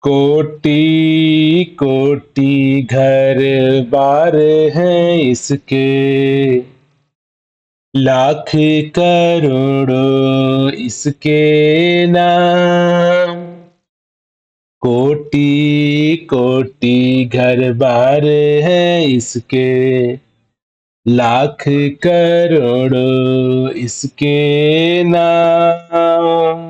कोटि कोटि घर बार हैं इसके, लाख करोड़ों इसके नाम। कोटि कोटि घर बार हैं इसके, लाख करोड़ों इसके नाम।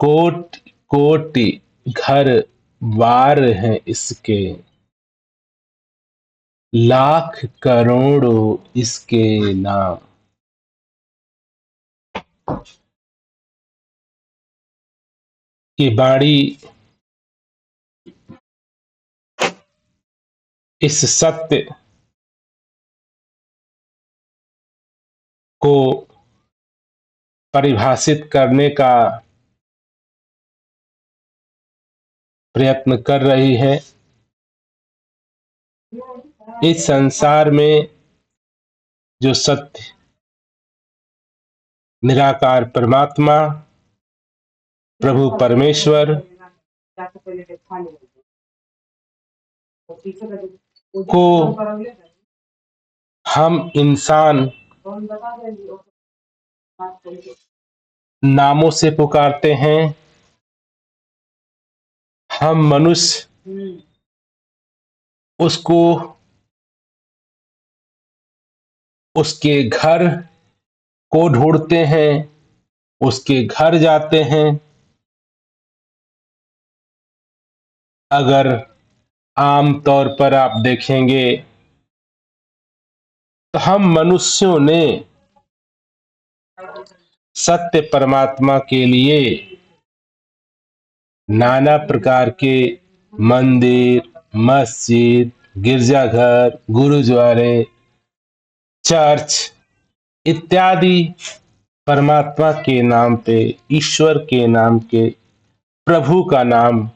कोटि कोटि घर बार हैं इसके, लाख करोड़ों इसके नाम। ये बाणी इस सत्य को परिभाषित करने का प्रयत्न कर रही है। इस संसार में जो सत्य निराकार परमात्मा प्रभु परमेश्वर को हम इंसान नामों से पुकारते हैं। हम मनुष्य उसको उसके घर को ढूंढते हैं, उसके घर जाते हैं। अगर आम तौर पर आप देखेंगे तो हम मनुष्यों ने सत्य परमात्मा के लिए नाना प्रकार के मंदिर, मस्जिद, गिरजाघर, गुरुद्वारे, चर्च इत्यादि परमात्मा के नाम पे, ईश्वर के नाम के, प्रभु का नाम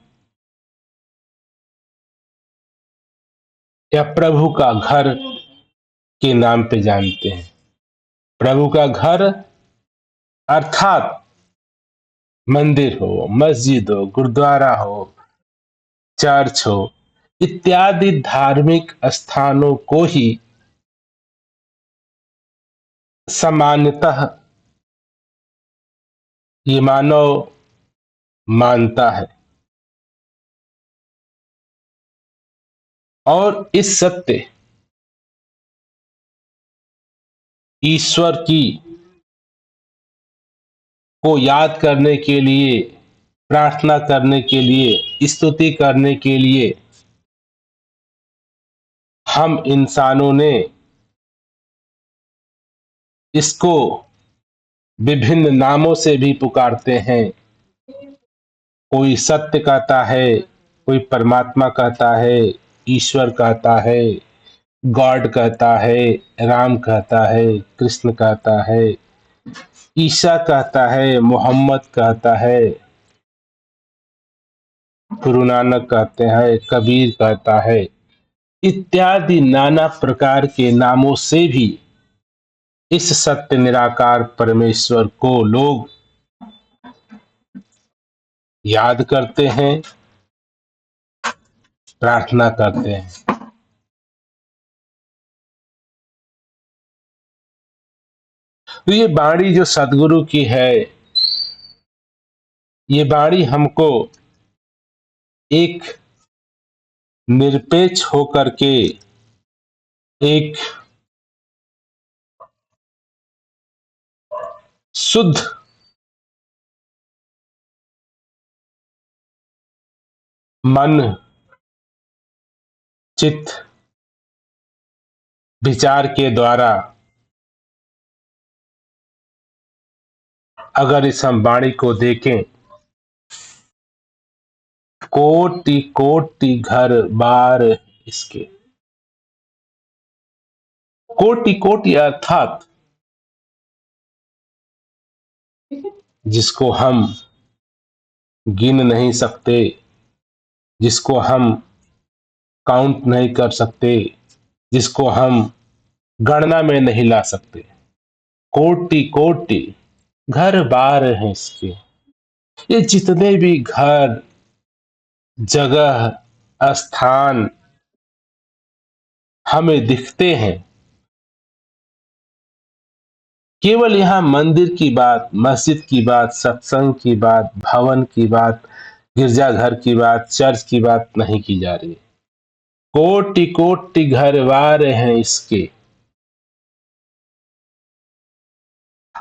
या प्रभु का घर के नाम पे जानते हैं। प्रभु का घर अर्थात मंदिर हो, मस्जिद हो, गुरुद्वारा हो, चर्च हो, इत्यादि धार्मिक स्थानों को ही सामान्यतः ये मानव मानता है। और इस सत्य ईश्वर की को याद करने के लिए, प्रार्थना करने के लिए, स्तुति करने के लिए हम इंसानों ने इसको विभिन्न नामों से भी पुकारते हैं। कोई सत्य कहता है, कोई परमात्मा कहता है, ईश्वर कहता है, गॉड कहता है, राम कहता है, कृष्ण कहता है, ईसा कहता है, मोहम्मद कहता है, गुरु नानक कहते हैं, कबीर कहता है, इत्यादि नाना प्रकार के नामों से भी इस सत्य निराकार परमेश्वर को लोग याद करते हैं, प्रार्थना करते हैं। तो ये बाणी जो सदगुरु की है, ये बाणी हमको एक निरपेक्ष होकर के एक शुद्ध मन, चित्त, विचार के द्वारा अगर इस हम वाणी को देखें, कोटि कोटि घर बार इसके, कोटि कोटि अर्थात जिसको हम गिन नहीं सकते, जिसको हम काउंट नहीं कर सकते, जिसको हम गणना में नहीं ला सकते। कोटि कोटि घर बार हैं इसके, ये जितने भी घर, जगह, स्थान हमें दिखते हैं, केवल यहाँ मंदिर की बात, मस्जिद की बात, सत्संग की बात, भवन की बात, गिरजाघर की बात, चर्च की बात नहीं की जा रही। कोटि कोटि घरवार हैं इसके।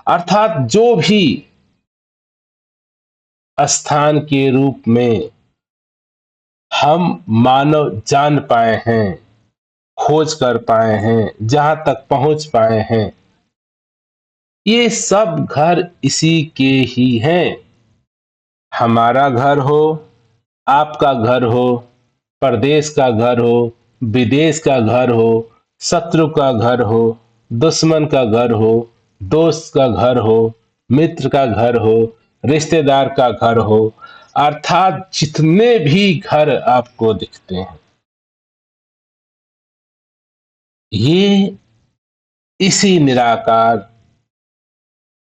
अर्थात जो भी स्थान के रूप में हम मानव जान पाए हैं, खोज कर पाए हैं, जहां तक पहुंच पाए हैं, ये सब घर इसी के ही हैं। हमारा घर हो, आपका घर हो, परदेश का घर हो, विदेश का घर हो, शत्रु का घर हो, दुश्मन का घर हो, दोस्त का घर हो, मित्र का घर हो, रिश्तेदार का घर हो, अर्थात जितने भी घर आपको दिखते हैं, ये इसी निराकार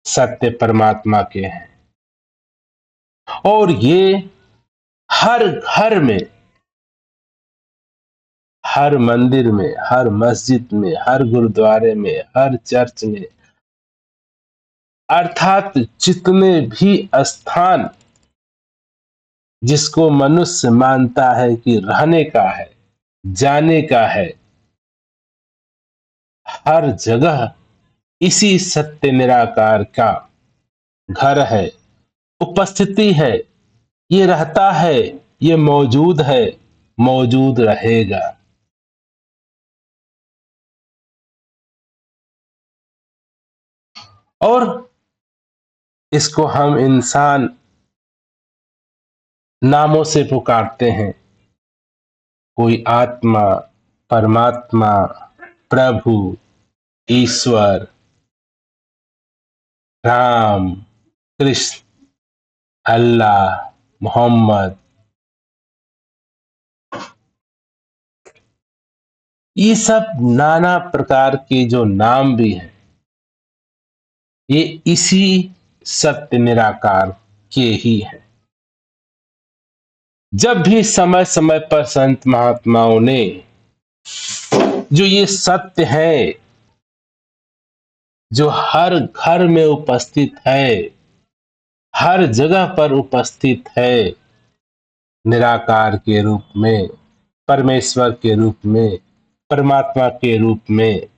सत्य परमात्मा के हैं। और ये हर घर में, हर मंदिर में, हर मस्जिद में, हर गुरुद्वारे में, हर चर्च में, अर्थात जितने भी स्थान जिसको मनुष्य मानता है कि रहने का है, जाने का है, हर जगह इसी सत्य निराकार का घर है, उपस्थिति है, ये रहता है, ये मौजूद है, मौजूद रहेगा। और इसको हम इंसान नामों से पुकारते हैं। कोई आत्मा, परमात्मा, प्रभु, ईश्वर, राम, कृष्ण, अल्लाह, मोहम्मद, ये सब नाना प्रकार के जो नाम भी हैं, ये इसी सत्य निराकार के ही हैं। जब भी समय समय पर संत महात्माओं ने जो ये सत्य है, जो हर घर में उपस्थित है, हर जगह पर उपस्थित है, निराकार के रूप में, परमेश्वर के रूप में, परमात्मा के रूप में,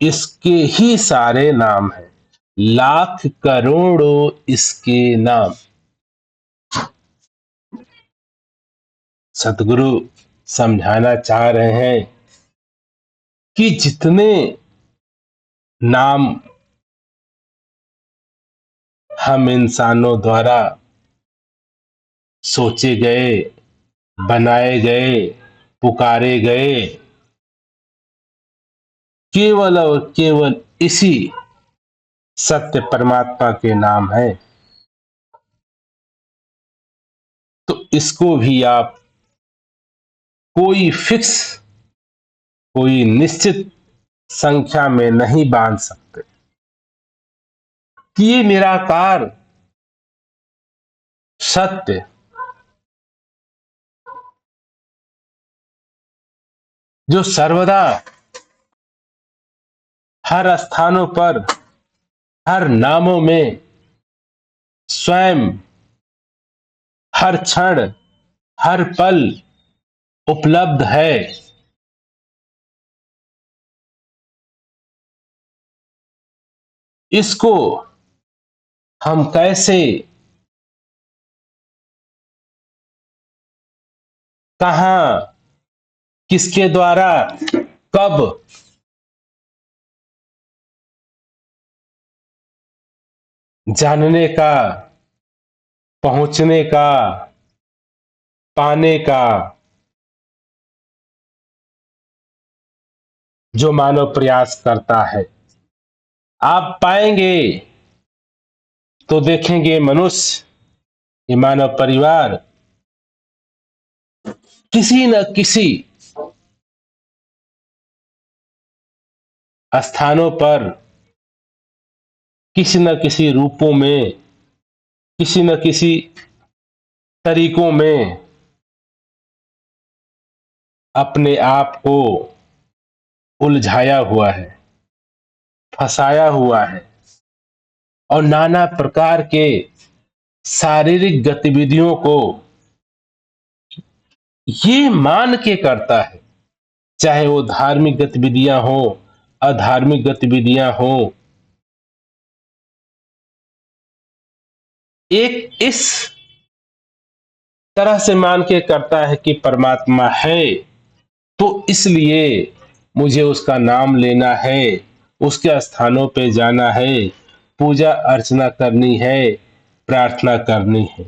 इसके ही सारे नाम हैं। लाख करोड़ों इसके नाम। सतगुरु समझाना चाह रहे हैं कि जितने नाम हम इंसानों द्वारा सोचे गए, बनाए गए, पुकारे गए, केवल और केवल इसी सत्य परमात्मा के नाम है। तो इसको भी आप कोई फिक्स, कोई निश्चित संख्या में नहीं बांध सकते कि ये निराकार सत्य जो सर्वदा हर स्थानों पर, हर नामों में स्वयं, हर क्षण, हर पल उपलब्ध है, इसको हम कैसे, कहां, किसके द्वारा, कब जानने का, पहुंचने का, पाने का जो मानव प्रयास करता है, आप पाएंगे तो देखेंगे मनुष्य, ये मानव परिवार किसी न किसी स्थानों पर किसी न किसी रूपों में, किसी न किसी तरीकों में अपने आप को उलझाया हुआ है, फंसाया हुआ है और नाना प्रकार के शारीरिक गतिविधियों को ये मान के करता है, चाहे वो धार्मिक गतिविधियां हो, अधार्मिक गतिविधियां हो, एक इस तरह से मान के करता है कि परमात्मा है, तो इसलिए मुझे उसका नाम लेना है, उसके स्थानों पे जाना है, पूजा अर्चना करनी है, प्रार्थना करनी है।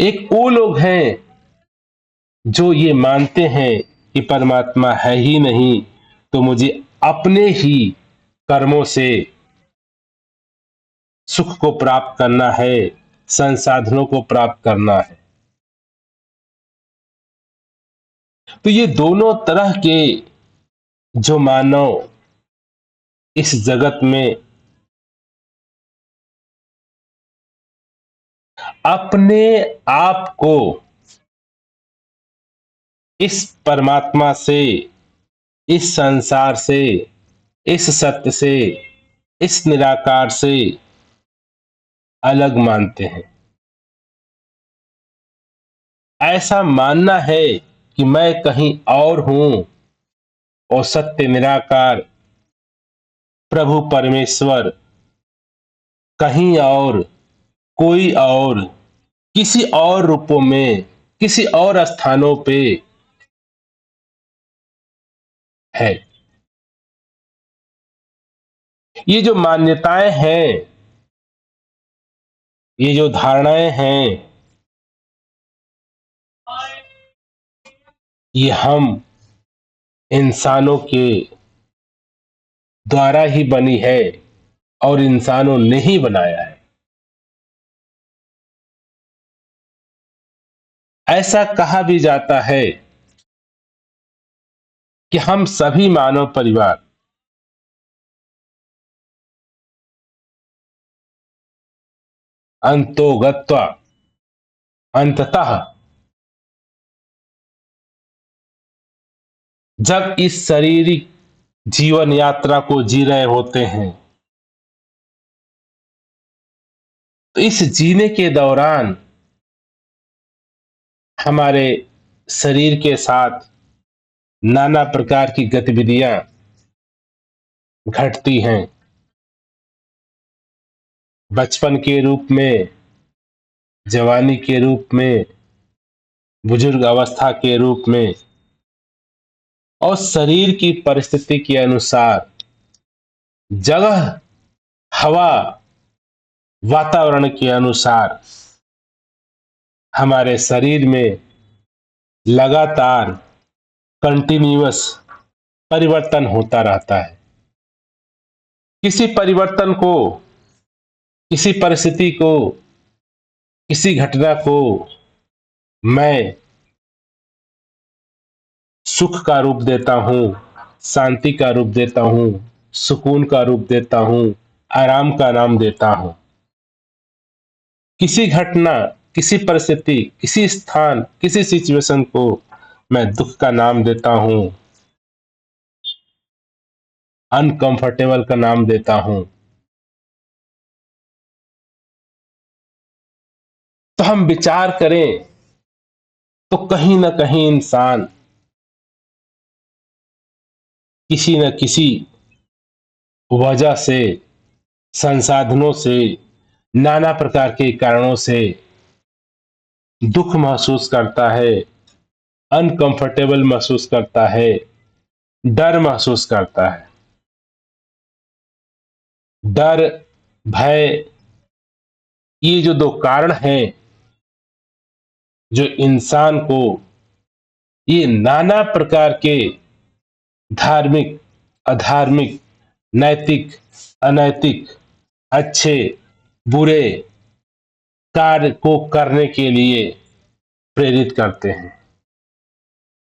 एक वो लोग हैं जो ये मानते हैं कि परमात्मा है ही नहीं, तो मुझे अपने ही कर्मों से सुख को प्राप्त करना है, संसाधनों को प्राप्त करना है। तो ये दोनों तरह के जो मानव इस जगत में अपने आप को इस परमात्मा से, इस संसार से, इस सत्य से, इस निराकार से अलग मानते हैं। ऐसा मानना है कि मैं कहीं और हूं और सत्य निराकार प्रभु परमेश्वर कहीं और, कोई और, किसी और रूपों में, किसी और स्थानों पे है। ये जो मान्यताएं हैं, ये जो धारणाएं हैं, ये हम इंसानों के द्वारा ही बनी है और इंसानों ने ही बनाया है। ऐसा कहा भी जाता है कि हम सभी मानव परिवार अंतोगत्वा, अंततः जब इस शारीरिक जीवन यात्रा को जी रहे होते हैं, तो इस जीने के दौरान हमारे शरीर के साथ नाना प्रकार की गतिविधियां घटती हैं। बचपन के रूप में, जवानी के रूप में, बुजुर्ग अवस्था के रूप में, और शरीर की परिस्थिति के अनुसार जगह, हवा, वातावरण के अनुसार हमारे शरीर में लगातार कंटिन्यूअस परिवर्तन होता रहता है। किसी परिवर्तन को, किसी परिस्थिति को, किसी घटना को मैं सुख का रूप देता हूं, शांति का रूप देता हूं, सुकून का रूप देता हूं, आराम का नाम देता हूं। किसी घटना, किसी परिस्थिति, किसी स्थान, किसी सिचुएशन को मैं दुख का नाम देता हूं, अनकंफर्टेबल का नाम देता हूं। तो हम विचार करें तो कहीं ना कहीं इंसान किसी न किसी वजह से, संसाधनों से, नाना प्रकार के कारणों से दुख महसूस करता है, अनकंफर्टेबल महसूस करता है, डर महसूस करता है। डर, भय, ये जो दो कारण हैं जो इंसान को ये नाना प्रकार के धार्मिक, अधार्मिक, नैतिक, अनैतिक, अच्छे, बुरे कार्य को करने के लिए प्रेरित करते हैं।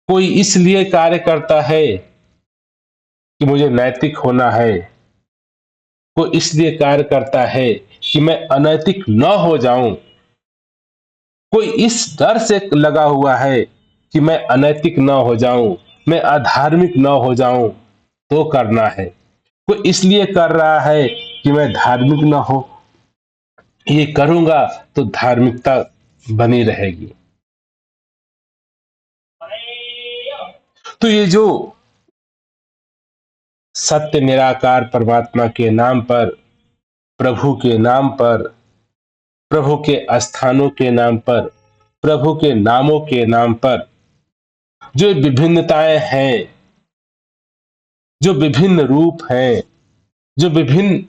कोई इसलिए कार्य करता है कि मुझे नैतिक होना है, कोई इसलिए कार्य करता है कि मैं अनैतिक न हो जाऊं, कोई इस डर से लगा हुआ है कि मैं अनैतिक न हो जाऊं, मैं अधार्मिक न हो जाऊं, तो करना है। कोई इसलिए कर रहा है कि मैं धार्मिक न हो, ये करूंगा तो धार्मिकता बनी रहेगी। तो ये जो सत्य निराकार परमात्मा के नाम पर, प्रभु के नाम पर, प्रभु के स्थानों के नाम पर, प्रभु के नामों के नाम पर जो विभिन्नताएं हैं, जो विभिन्न रूप हैं, जो विभिन्न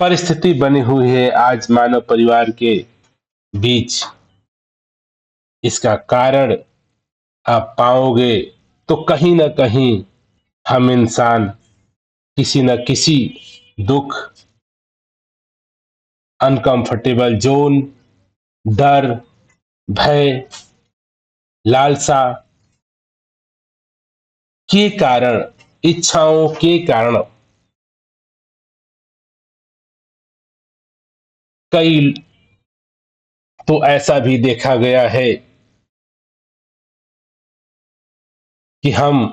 परिस्थिति बनी हुई है आज मानव परिवार के बीच, इसका कारण आप पाओगे तो कहीं ना कहीं हम इंसान किसी न किसी दुख, अनकंफर्टेबल जोन, डर, भय, लालसा के कारण, इच्छाओं के कारण कई तो ऐसा भी देखा गया है कि हम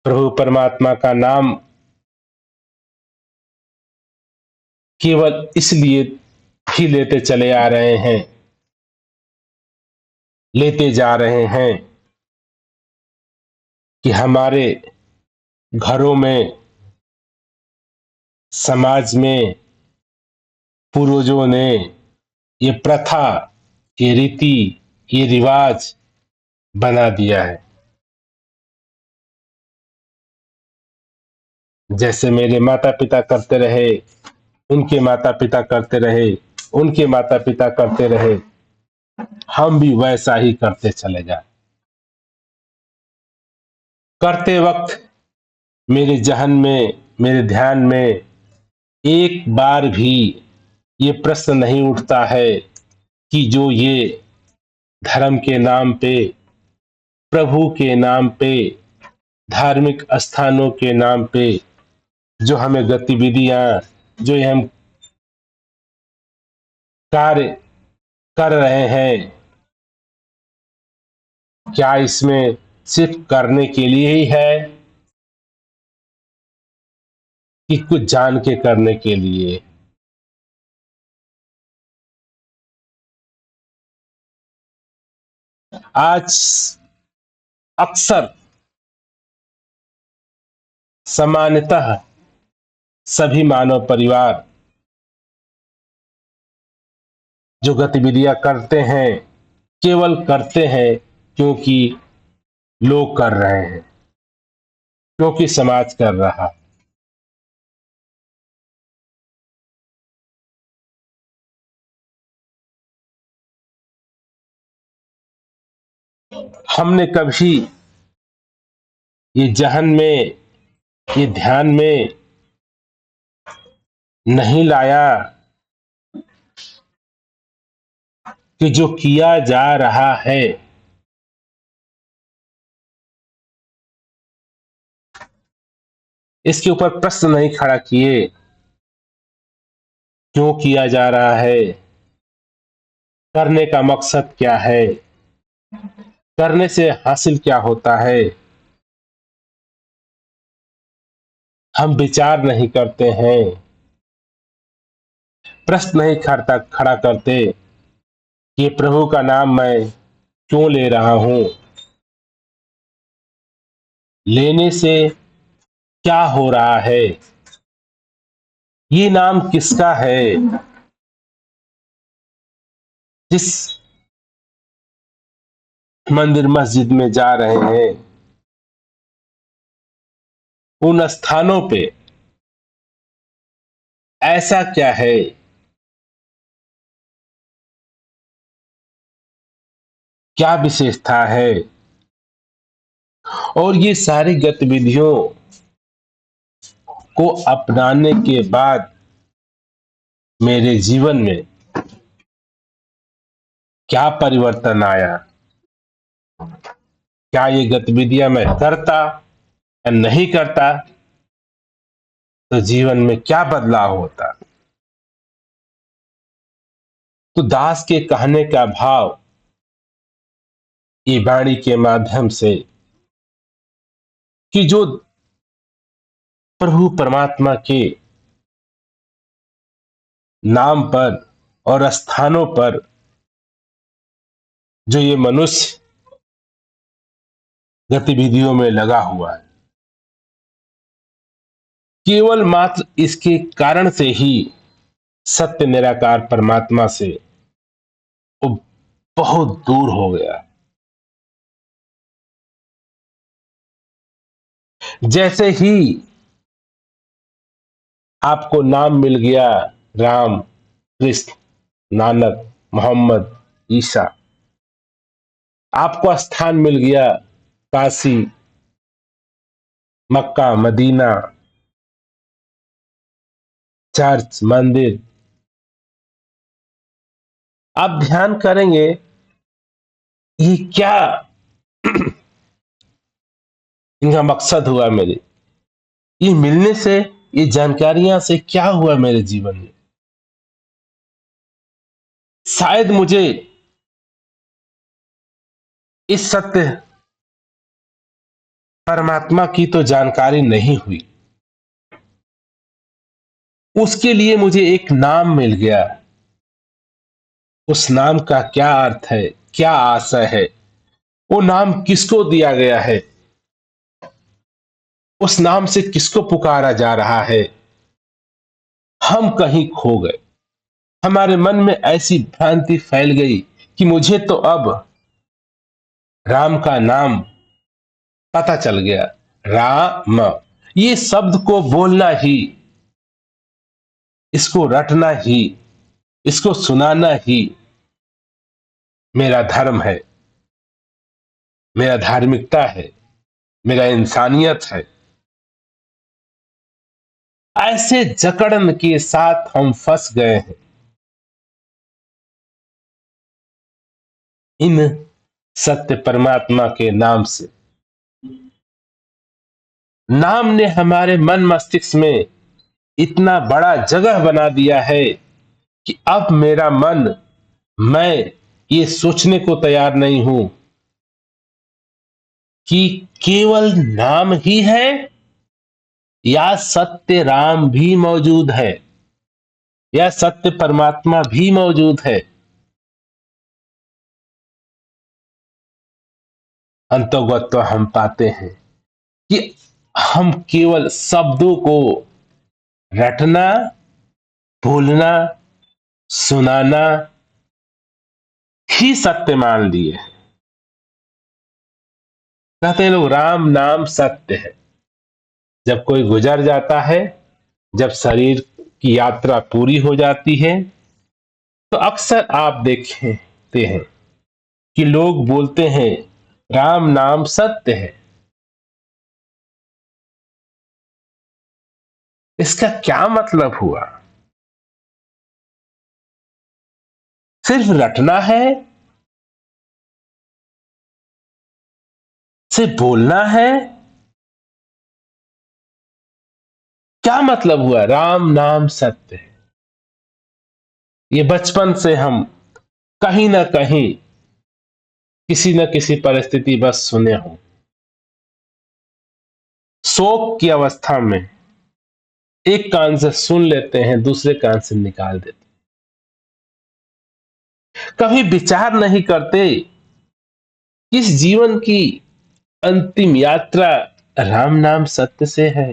प्रभु परमात्मा का नाम केवल इसलिए ही लेते चले आ रहे हैं, लेते जा रहे हैं कि हमारे घरों में, समाज में पूर्वजों ने ये प्रथा, ये रीति, ये रिवाज बना दिया है। जैसे मेरे माता पिता करते रहे, उनके माता पिता करते रहे, उनके माता पिता करते रहे, हम भी वैसा ही करते चले जाए। करते वक्त मेरे जहन में, मेरे ध्यान में एक बार भी ये प्रश्न नहीं उठता है कि जो ये धर्म के नाम पे, प्रभु के नाम पे, धार्मिक स्थानों के नाम पे जो हमें गतिविधियां, जो हम कार्य कर रहे हैं, क्या इसमें सिर्फ करने के लिए ही है कि कुछ जान के करने के लिए? आज अक्सर सामान्यतः सभी मानव परिवार जो गतिविधियां करते हैं, केवल करते हैं क्योंकि लोग कर रहे हैं, क्योंकि समाज कर रहा। हमने कभी ये जहन में, ये ध्यान में नहीं लाया कि जो किया जा रहा है इसके ऊपर प्रश्न नहीं खड़ा किए, क्यों किया जा रहा है, करने का मकसद क्या है, करने से हासिल क्या होता है। हम विचार नहीं करते हैं, प्रश्न नहीं खड़ा करते कि प्रभु का नाम मैं क्यों ले रहा हूं, लेने से क्या हो रहा है, ये नाम किसका है। जिस मंदिर मस्जिद में जा रहे हैं, उन स्थानों पे ऐसा क्या है, क्या विशेषता है, और ये सारी गतिविधियों को अपनाने के बाद मेरे जीवन में क्या परिवर्तन आया। क्या ये गतिविधियां मैं करता या नहीं करता तो जीवन में क्या बदलाव होता। तो दास के कहने का भाव ये वाणी के माध्यम से कि जो प्रभु परमात्मा के नाम पर और स्थानों पर जो ये मनुष्य गतिविधियों में लगा हुआ है, केवल मात्र इसके कारण से ही सत्य निराकार परमात्मा से वो बहुत दूर हो गया। जैसे ही आपको नाम मिल गया राम, कृष्ण, नानक, मोहम्मद, ईसा, आपको स्थान मिल गया काशी, मक्का, मदीना, चर्च, मंदिर, आप ध्यान करेंगे ये क्या इनका मकसद हुआ मेरे, ये मिलने से, ये जानकारियां से क्या हुआ मेरे जीवन में। शायद मुझे इस सत्य परमात्मा की तो जानकारी नहीं हुई, उसके लिए मुझे एक नाम मिल गया। उस नाम का क्या अर्थ है, क्या आशय है, वो नाम किसको दिया गया है, उस नाम से किसको पुकारा जा रहा है, हम कहीं खो गए। हमारे मन में ऐसी भ्रांति फैल गई कि मुझे तो अब राम का नाम पता चल गया। राम, ये शब्द को बोलना ही, इसको रटना ही, इसको सुनाना ही मेरा धर्म है, मेरा धार्मिकता है, मेरा इंसानियत है। ऐसे जकड़न के साथ हम फंस गए हैं इन सत्य परमात्मा के नाम से। नाम ने हमारे मन मस्तिष्क में इतना बड़ा जगह बना दिया है कि अब मेरा मन, मैं ये सोचने को तैयार नहीं हूं कि केवल नाम ही है या सत्य राम भी मौजूद है, या सत्य परमात्मा भी मौजूद है। अंतोगत्वा हम पाते हैं कि हम केवल शब्दों को रटना, बोलना, सुनाना ही सत्य मान लिए। कहते हैं लोग राम नाम सत्य है। जब कोई गुजर जाता है, जब शरीर की यात्रा पूरी हो जाती है, तो अक्सर आप देखते हैं कि लोग बोलते हैं राम नाम सत्य है। इसका क्या मतलब हुआ? सिर्फ रटना है, सिर्फ बोलना है? क्या मतलब हुआ राम नाम सत्य है? ये बचपन से हम कहीं ना कहीं किसी न किसी परिस्थिति बस सुने हो। शोक की अवस्था में एक कान से सुन लेते हैं, दूसरे कान से निकाल देते हैं। कभी विचार नहीं करते इस जीवन की अंतिम यात्रा राम नाम सत्य से है।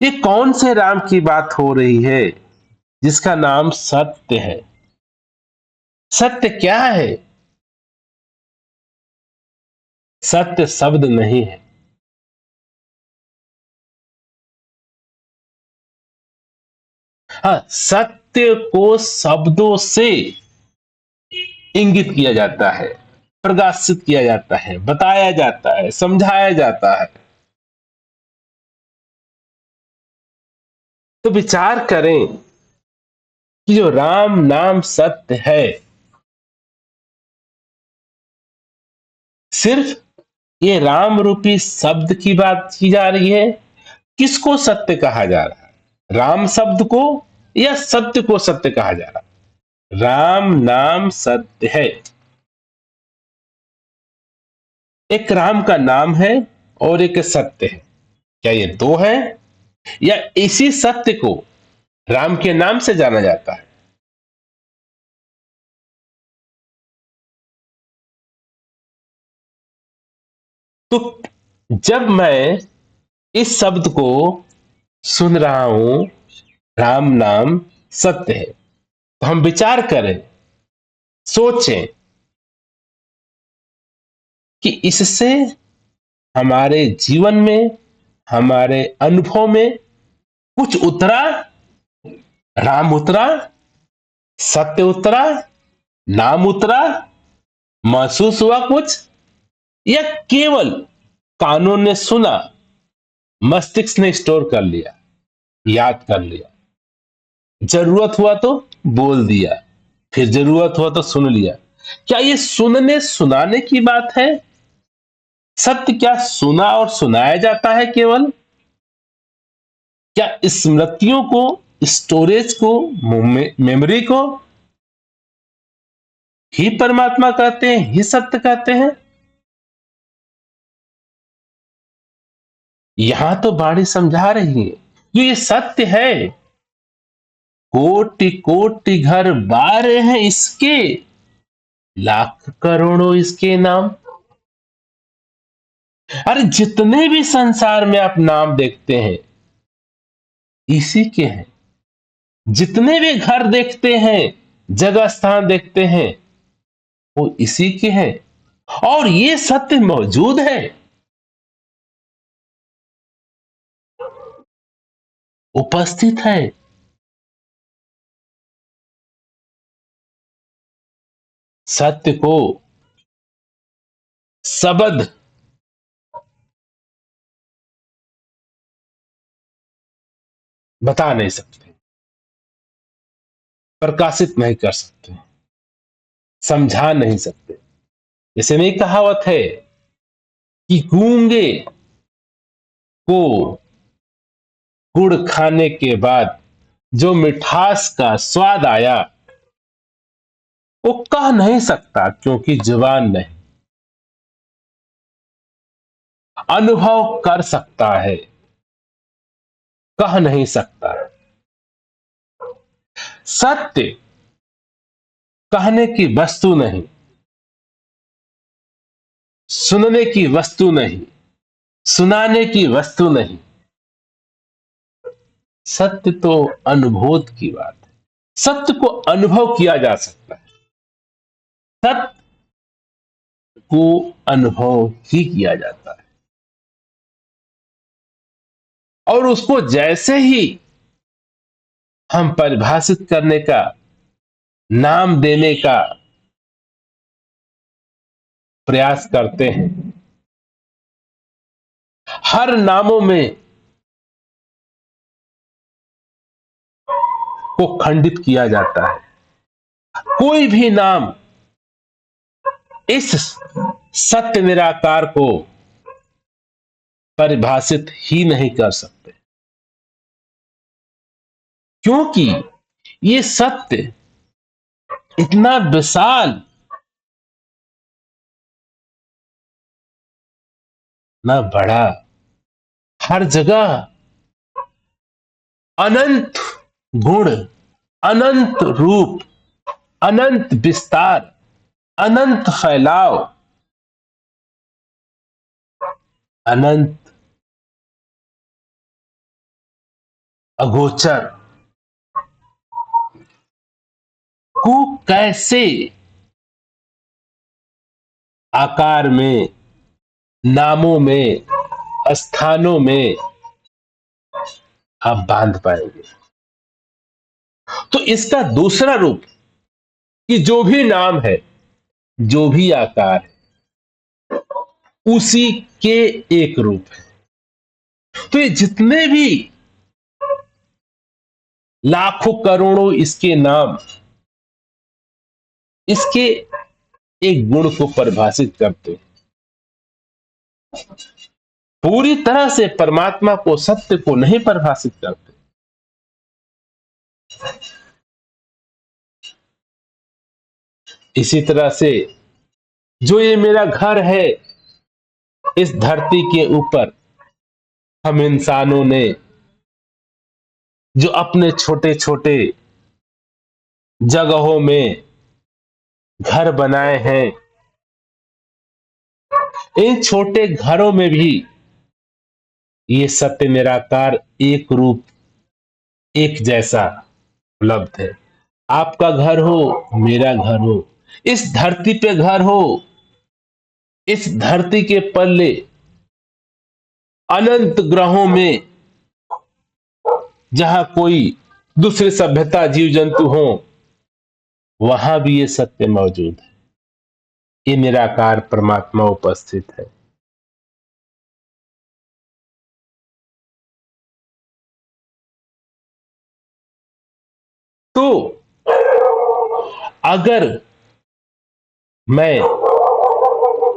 ये कौन से राम की बात हो रही है जिसका नाम सत्य है? सत्य क्या है? सत्य शब्द नहीं है। हाँ, सत्य को शब्दों से इंगित किया जाता है, प्रकाशित किया जाता है, बताया जाता है, समझाया जाता है। तो विचार करें कि जो राम नाम सत्य है, सिर्फ ये राम रूपी शब्द की बात की जा रही है। किसको सत्य कहा जा रहा है, राम शब्द को या सत्य को सत्य कहा जा रहा है? राम नाम सत्य है। एक राम का नाम है और एक सत्य है। क्या ये दो है, या इसी सत्य को राम के नाम से जाना जाता है? तो जब मैं इस शब्द को सुन रहा हूं, राम नाम सत्य है, तो हम विचार करें, सोचें कि इससे हमारे जीवन में, हमारे अनुभव में कुछ उतरा, राम उतरा, सत्य उतरा, नाम उतरा, महसूस हुआ कुछ, या केवल कानों ने सुना, मस्तिष्क ने स्टोर कर लिया, याद कर लिया, जरूरत हुआ तो बोल दिया, फिर जरूरत हुआ तो सुन लिया? क्या ये सुनने सुनाने की बात है? सत्य क्या सुना और सुनाया जाता है केवल? क्या स्मृतियों को, स्टोरेज को, मेमोरी को ही परमात्मा कहते हैं, ही सत्य कहते हैं? यहां तो बाणी समझा रही है, ये सत्य है। कोटि कोटि घर बारे हैं इसके, लाख करोड़ों इसके नाम। अरे जितने भी संसार में आप नाम देखते हैं, इसी के हैं। जितने भी घर देखते हैं, जगह स्थान देखते हैं, वो इसी के हैं। और ये सत्य मौजूद है, उपस्थित है। सत्य को शब्द बता नहीं सकते, प्रकाशित नहीं कर सकते, समझा नहीं सकते। जैसे में कहावत है कि गूंगे को गुड़ खाने के बाद जो मिठास का स्वाद आया, वो कह नहीं सकता क्योंकि जुबान नहीं। अनुभव कर सकता है, कह नहीं सकता। सत्य कहने की वस्तु नहीं, सुनने की वस्तु नहीं, सुनाने की वस्तु नहीं। सत्य तो अनुभूत की बात है। सत्य को अनुभव किया जा सकता है, सत्य को अनुभव ही किया जाता है। और उसको जैसे ही हम परिभाषित करने का, नाम देने का प्रयास करते हैं, हर नामों में को खंडित किया जाता है। कोई भी नाम इस सत्य निराकार को परिभाषित ही नहीं कर सकते, क्योंकि ये सत्य इतना विशाल, ना बड़ा, हर जगह अनंत गुण, अनंत रूप, अनंत विस्तार, अनंत फैलाव, अनंत अगोचर को कैसे आकार में, नामों में, स्थानों में आप बांध पाएंगे? तो इसका दूसरा रूप, कि जो भी नाम है, जो भी आकार है, उसी के एक रूप है। तो ये जितने भी लाखों करोड़ों इसके नाम, इसके एक गुण को परिभाषित करते हैं। पूरी तरह से परमात्मा को, सत्य को नहीं परिभाषित करते। इसी तरह से जो ये मेरा घर है इस धरती के ऊपर, हम इंसानों ने जो अपने छोटे छोटे जगहों में घर बनाए हैं, इन छोटे घरों में भी ये सत्य निराकार एक रूप, एक जैसा उपलब्ध है। आपका घर हो, मेरा घर हो, इस धरती पे घर हो, इस धरती के पल्ले अनंत ग्रहों में जहां कोई दूसरी सभ्यता, जीव जंतु हो, वहां भी ये सत्य मौजूद है। ये निराकार परमात्मा उपस्थित है। तो अगर मैं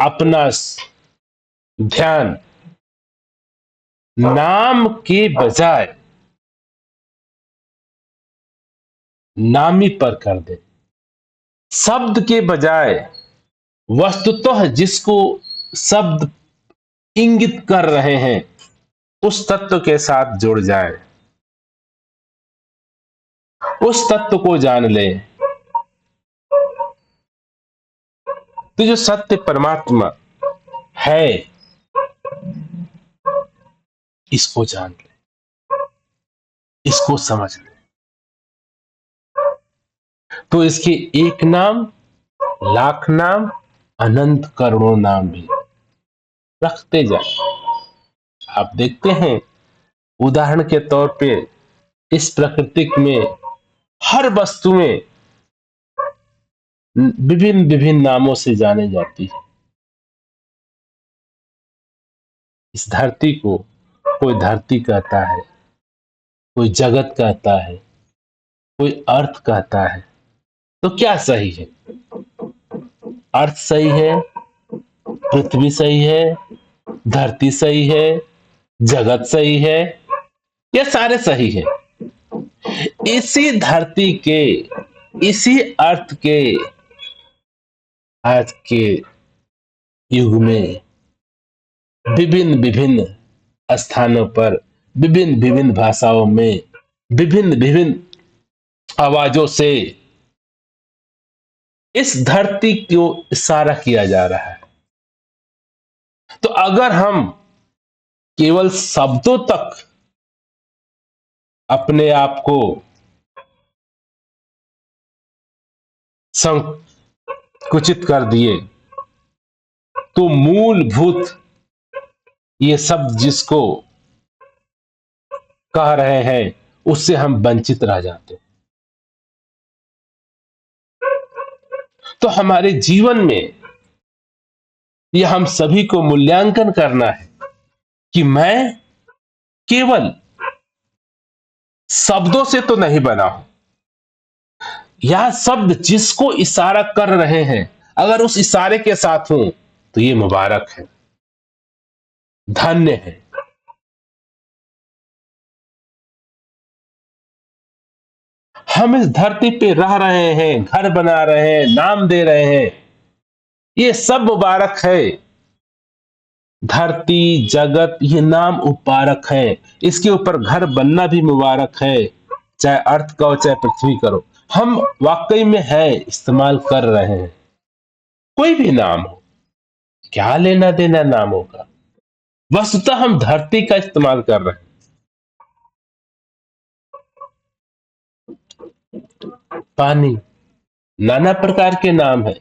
अपना ध्यान नाम के बजाय नामी पर कर दे, शब्द के बजाय वस्तुतः जिसको शब्द इंगित कर रहे हैं उस तत्व के साथ जुड़ जाए, उस तत्व को जान ले, तो जो सत्य परमात्मा है इसको जान ले, इसको समझ ले, तो इसके एक नाम, लाख नाम, अनंत करोड़ों नाम भी रखते जाए। आप देखते हैं उदाहरण के तौर पे इस प्रकृति में हर वस्तु में विभिन्न विभिन्न नामों से जाने जाती है। इस धरती को कोई धरती कहता है, कोई जगत कहता है, कोई अर्थ कहता है। तो क्या सही है? अर्थ सही है, पृथ्वी सही है, धरती सही है, जगत सही है, ये सारे सही है। इसी धरती के, इसी अर्थ के आज के युग में विभिन्न विभिन्न स्थानों पर, विभिन्न विभिन्न भाषाओं में, विभिन्न विभिन्न आवाजों से इस धरती को इशारा किया जा रहा है। तो अगर हम केवल शब्दों तक अपने आप को संकुचित कर दिए तो मूलभूत ये शब्द जिसको कह रहे हैं उससे हम वंचित रह जाते हैं। तो हमारे जीवन में यह हम सभी को मूल्यांकन करना है कि मैं केवल शब्दों से तो नहीं बना हूं, यह शब्द जिसको इशारा कर रहे हैं अगर उस इशारे के साथ हूं तो ये मुबारक है, धन्य है। हम इस धरती पे रह रहे हैं, घर बना रहे हैं, नाम दे रहे हैं, ये सब मुबारक है। धरती, जगत, ये नाम मुबारक है। इसके ऊपर घर बनना भी मुबारक है, चाहे अर्थ करो चाहे पृथ्वी करो। हम वाकई में है, इस्तेमाल कर रहे हैं। कोई भी नाम हो, क्या लेना देना नामों का, वस्तुतः हम धरती का इस्तेमाल कर रहे हैं। पानी, नाना प्रकार के नाम है।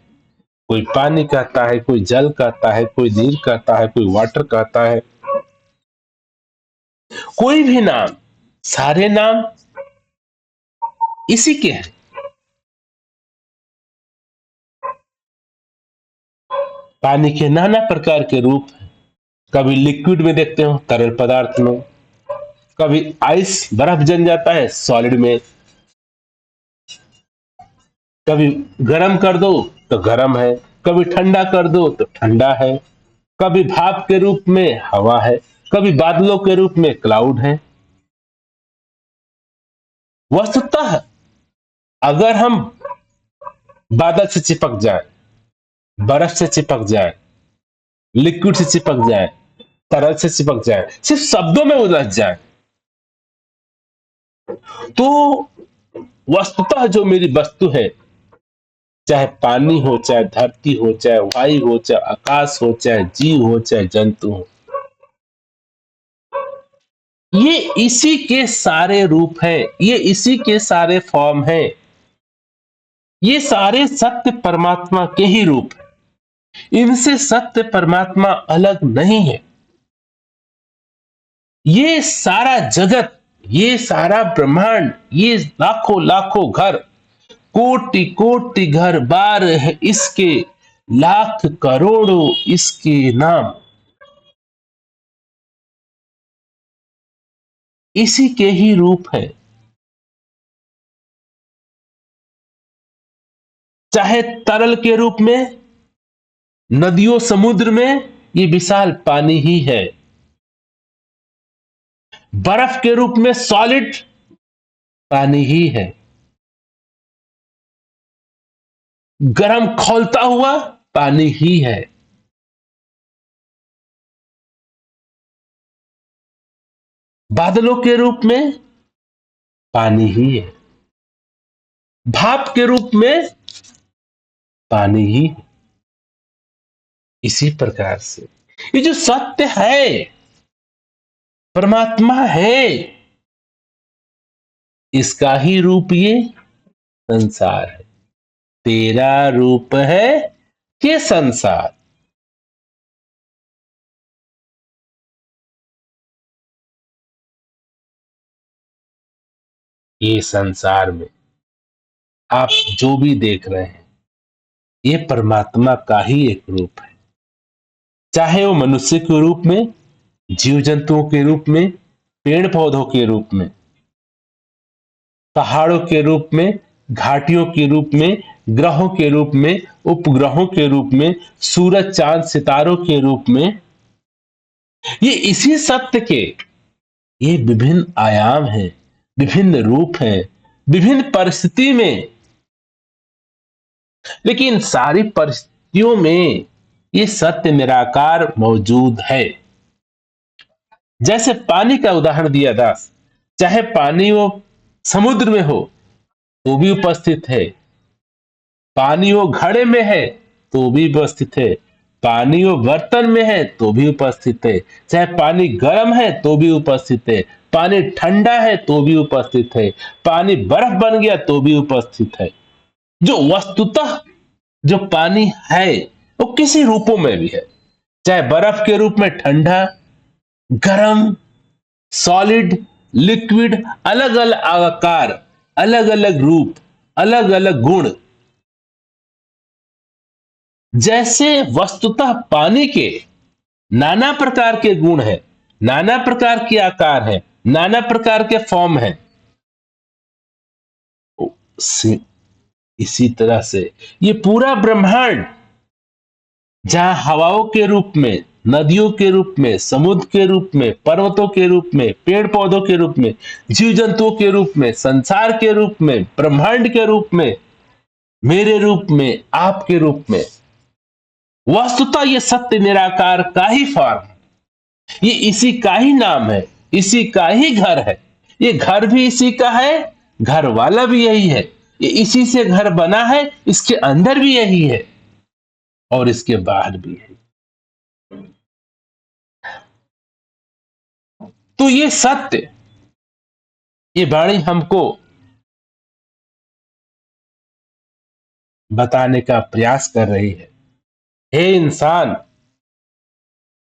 कोई पानी कहता है, कोई जल कहता है, कोई नीर कहता है, कोई वाटर कहता है। कोई भी नाम, सारे नाम इसी के हैं। पानी के नाना प्रकार के रूप हैं। कभी लिक्विड में देखते हो, तरल पदार्थ में, कभी आइस बर्फ जम जाता है सॉलिड में, कभी गर्म कर दो तो गर्म है, कभी ठंडा कर दो तो ठंडा है, कभी भाप के रूप में हवा है, कभी बादलों के रूप में क्लाउड है। वस्तुतः अगर हम बादल से चिपक जाए, बर्फ से चिपक जाए, लिक्विड से चिपक जाए, तरल से चिपक जाए, सिर्फ शब्दों में उलझ जाए, तो वस्तुतः जो मेरी वस्तु है, चाहे पानी हो, चाहे धरती हो, चाहे वायु हो, चाहे आकाश हो, चाहे जीव हो, चाहे जंतु हो, ये इसी के सारे रूप हैं, ये इसी के सारे फॉर्म हैं, ये सारे सत्य परमात्मा के ही रूप हैं। इनसे सत्य परमात्मा अलग नहीं है। ये सारा जगत, ये सारा ब्रह्मांड, ये लाखों लाखों घर, कोटि कोटि घर बार है इसके, लाख करोड़ों इसके नाम, इसी के ही रूप है। चाहे तरल के रूप में नदियों समुद्र में, ये विशाल पानी ही है। बर्फ के रूप में सॉलिड पानी ही है। गर्म खौलता हुआ पानी ही है। बादलों के रूप में पानी ही है। भाप के रूप में पानी ही है। इसी प्रकार से ये जो सत्य है, परमात्मा है, इसका ही रूप ये संसार है। तेरा रूप है ये संसार। ये संसार में आप जो भी देख रहे हैं, ये परमात्मा का ही एक रूप है। चाहे वो मनुष्य के रूप में, जीव जंतुओं के रूप में, पेड़ पौधों के रूप में, पहाड़ों के रूप में, घाटियों के रूप में, ग्रहों के रूप में, उपग्रहों के रूप में, सूरज चांद सितारों के रूप में, ये इसी सत्य के ये विभिन्न आयाम हैं, विभिन्न रूप हैं, विभिन्न परिस्थिति में। लेकिन सारी परिस्थितियों में ये सत्य निराकार मौजूद है। जैसे पानी का उदाहरण दिया दास, चाहे पानी वो समुद्र में हो तो भी उपस्थित है, पानी वो घड़े में है तो भी उपस्थित है, पानी वो बर्तन में है तो भी उपस्थित है, चाहे पानी गर्म है तो भी उपस्थित है, पानी ठंडा है तो भी उपस्थित है, पानी बर्फ बन गया तो भी उपस्थित है। जो वस्तुतः जो पानी है वो किसी रूपों में भी है, चाहे बर्फ के रूप में ठंडा, गरम, सॉलिड, लिक्विड, अलग अलग आकार, अलग अलग रूप, अलग अलग गुण। जैसे वस्तुतः पानी के नाना प्रकार के गुण हैं, नाना प्रकार के आकार हैं, नाना प्रकार के फॉर्म हैं, इसी तरह से ये पूरा ब्रह्मांड, जहां हवाओं के रूप में, नदियों के रूप में, समुद्र के रूप में, पर्वतों के रूप में, पेड़ पौधों के रूप में, जीव जंतुओं के रूप में, संसार के रूप में, ब्रह्मांड के रूप में, मेरे रूप में, आपके रूप में, वस्तुतः ये सत्य निराकार का ही फॉर्म है। ये इसी का ही नाम है, इसी का ही घर है। ये घर भी इसी का है, घर वाला भी यही है। ये इसी से घर बना है, इसके अंदर भी यही है और इसके बाहर भी है। तो ये सत्य, ये वाणी हमको बताने का प्रयास कर रही है, हे इंसान,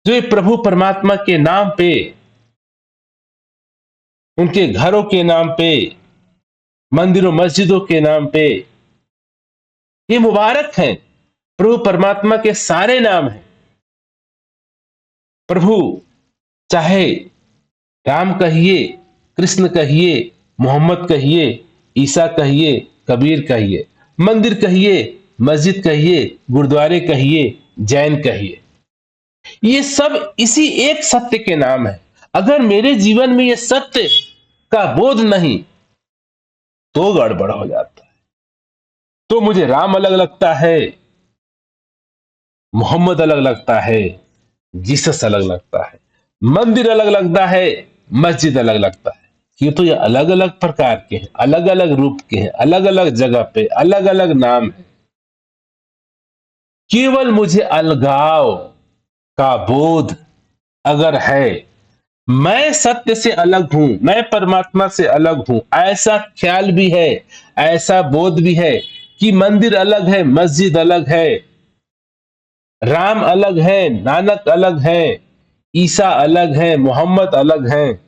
जो ये प्रभु परमात्मा के नाम पे, उनके घरों के नाम पे, मंदिरों मस्जिदों के नाम पे, ये मुबारक हैं। प्रभु परमात्मा के सारे नाम हैं। प्रभु चाहे राम कहिए, कृष्ण कहिए, मोहम्मद कहिए, ईसा कहिए, कबीर कहिए, मंदिर कहिए, मस्जिद कहिए, गुरुद्वारे कहिए, जैन कहिए, ये सब इसी एक सत्य के नाम है। अगर मेरे जीवन में ये सत्य का बोध नहीं तो गड़बड़ हो जाता है। तो मुझे राम अलग लगता है, मोहम्मद अलग लगता है, जीसस अलग लगता है, मंदिर अलग लगता है, मस्जिद अलग लगता है। ये अलग अलग प्रकार के हैं, अलग अलग रूप के हैं, अलग अलग जगह पे अलग अलग नाम है। केवल मुझे अलगाव का बोध अगर है, मैं सत्य से अलग हूं, मैं परमात्मा से अलग हूं, ऐसा ख्याल भी है, ऐसा बोध भी है कि मंदिर अलग है, मस्जिद अलग है, राम अलग है, नानक अलग है, ईसा अलग है, मोहम्मद अलग है।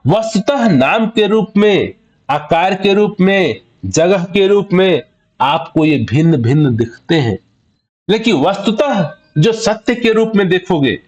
वस्तुतः नाम के रूप में, आकार के रूप में, जगह के रूप में आपको ये भिन्न भिन्न दिखते हैं, लेकिन वस्तुतः जो सत्य के रूप में देखोगे,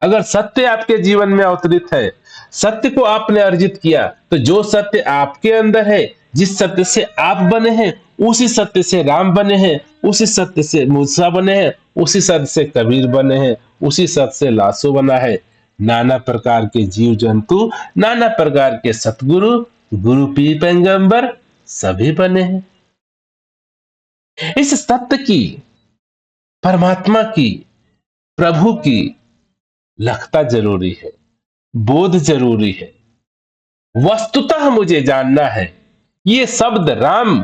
अगर सत्य आपके जीवन में अवतरित है, सत्य को आपने अर्जित किया, तो जो सत्य आपके अंदर है, जिस सत्य से आप बने हैं, उसी सत्य से राम बने हैं, उसी सत्य से मूसा बने हैं, उसी सत्य से कबीर बने हैं, उसी सत्य से लासो बना है। नाना प्रकार के जीव जंतु, नाना प्रकार के सतगुरु, गुरु पीर पैगंबर सभी बने हैं। इस सत्य की, परमात्मा की, प्रभु की लगता जरूरी है, बोध जरूरी है। वस्तुतः मुझे जानना है ये शब्द राम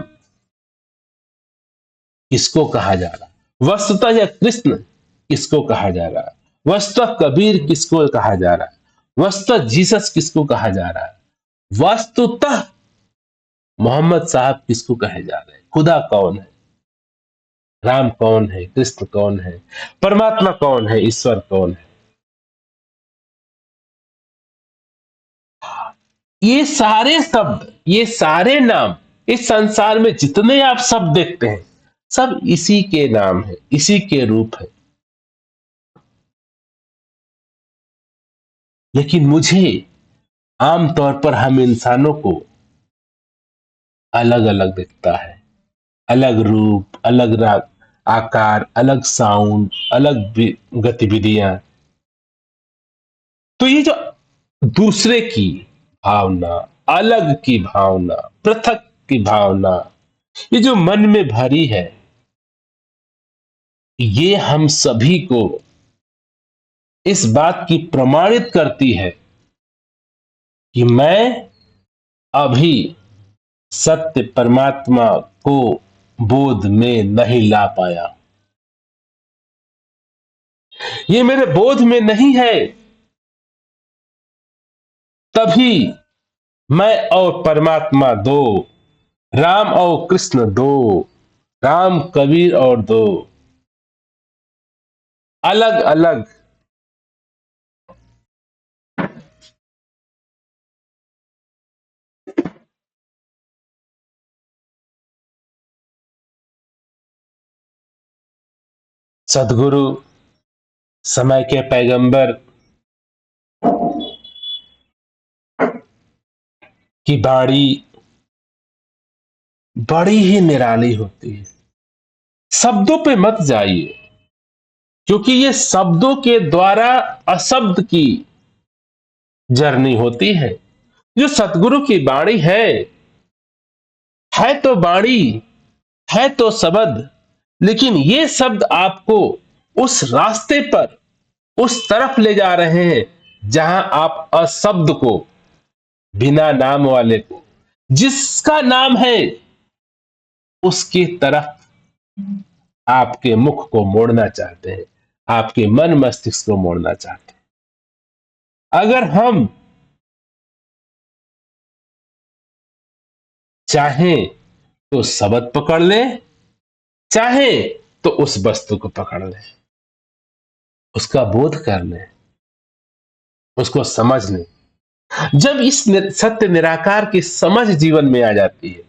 किसको कहा जा रहा, वस्तुतः यह कृष्ण किसको कहा जा रहा, वस्तुतः कबीर किसको कहा जा रहा, वस्तुतः जीसस किसको कहा जा रहा है, वस्तुतः मोहम्मद साहब किसको कहे जा रहे हैं। खुदा कौन है, राम कौन है, कृष्ण कौन है, परमात्मा कौन है, ईश्वर कौन है। ये सारे शब्द, ये सारे नाम, इस संसार में जितने आप शब्द देखते हैं, सब इसी के नाम है, इसी के रूप है। लेकिन मुझे आमतौर पर हम इंसानों को अलग अलग दिखता है, अलग रूप, अलग राग, आकार, अलग साउंड, अलग गतिविधियां। तो ये जो दूसरे की भावना, अलग की भावना, पृथक की भावना, ये जो मन में भरी है, ये हम सभी को इस बात की प्रमाणित करती है कि मैं अभी सत्य परमात्मा को बोध में नहीं ला पाया। ये मेरे बोध में नहीं है, तभी मैं और परमात्मा दो, राम और कृष्ण दो, राम कबीर और दो, अलग अलग। सदगुरु, समय के पैगंबर की बाणी बड़ी ही निराली होती है। शब्दों पे मत जाइए, क्योंकि ये शब्दों के द्वारा अशब्द की जर्नी होती है। जो सतगुरु की बाणी है तो बाणी, है तो शब्द, लेकिन ये शब्द आपको उस रास्ते पर, उस तरफ ले जा रहे हैं जहां आप अशब्द को, बिना नाम वाले को, जिसका नाम है, उसकी तरफ आपके मुख को मोड़ना चाहते हैं, आपके मन मस्तिष्क को मोड़ना चाहते हैं। अगर हम चाहें तो शब्द पकड़ लें, चाहे तो उस वस्तु को पकड़ लें, उसका बोध कर लें, उसको समझ लें। जब इस सत्य निराकार की समझ जीवन में आ जाती है,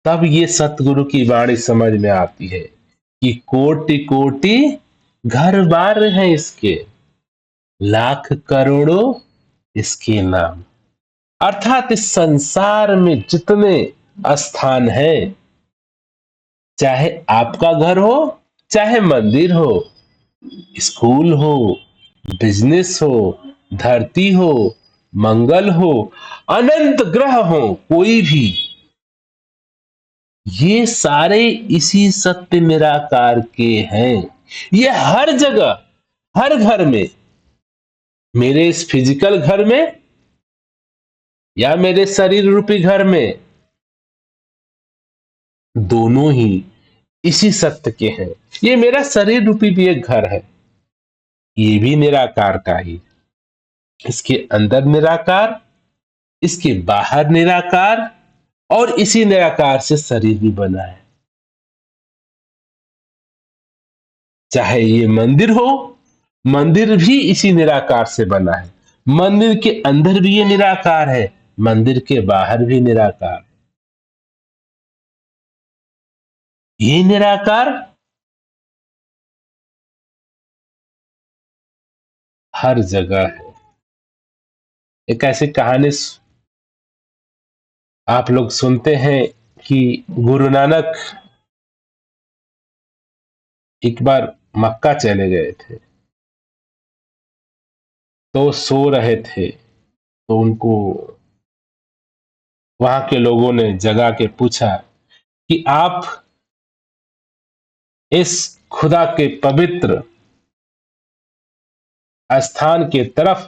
तब ये सतगुरु की वाणी समझ में आती है कि कोटि कोटि घर बार हैं इसके, लाख करोड़ों इसके नाम। अर्थात इस संसार में जितने स्थान हैं, चाहे आपका घर हो चाहे मंदिर हो, स्कूल हो, बिजनेस हो, धरती हो, मंगल हो, अनंत ग्रह हो, कोई भी, ये सारे इसी सत्य निराकार के हैं। ये हर जगह, हर घर में, मेरे इस फिजिकल घर में या मेरे शरीर रूपी घर में, दोनों ही इसी सत्य के हैं। ये मेरा शरीर रूपी भी एक घर है, ये भी निराकार का ही। इसके अंदर निराकार, इसके बाहर निराकार, और इसी निराकार से शरीर भी बना है। चाहे ये मंदिर हो, मंदिर भी इसी निराकार से बना है। मंदिर के अंदर भी ये निराकार है, मंदिर के बाहर भी निराकार। ये निराकार हर जगह है। एक ऐसी कहानी आप लोग सुनते हैं कि गुरु नानक एक बार मक्का चले गए थे, तो सो रहे थे, तो उनको वहां के लोगों ने जगा के पूछा कि आप इस खुदा के पवित्र स्थान के तरफ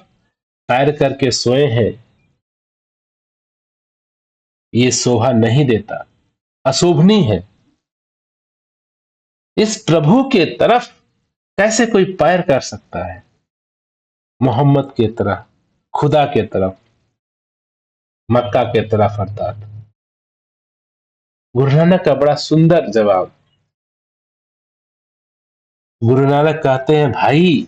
पैर करके सोए हैं, ये शोभा नहीं देता, अशोभनीय है। इस प्रभु के तरफ कैसे कोई पैर कर सकता है? मोहम्मद के तरफ, खुदा के तरफ, मक्का के तरफ अर्थात। गुरु नानक का बड़ा सुंदर जवाब। गुरु नानक कहते हैं, भाई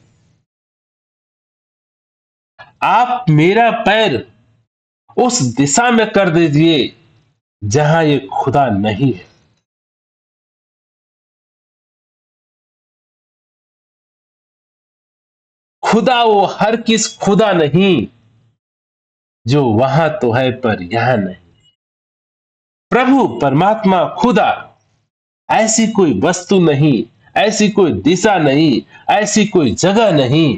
आप मेरा पैर उस दिशा में कर दीजिए जहां ये खुदा नहीं है। खुदा वो हर किस खुदा नहीं जो वहां तो है पर यहां नहीं। प्रभु परमात्मा खुदा ऐसी कोई वस्तु नहीं, ऐसी कोई दिशा नहीं, ऐसी कोई जगह नहीं,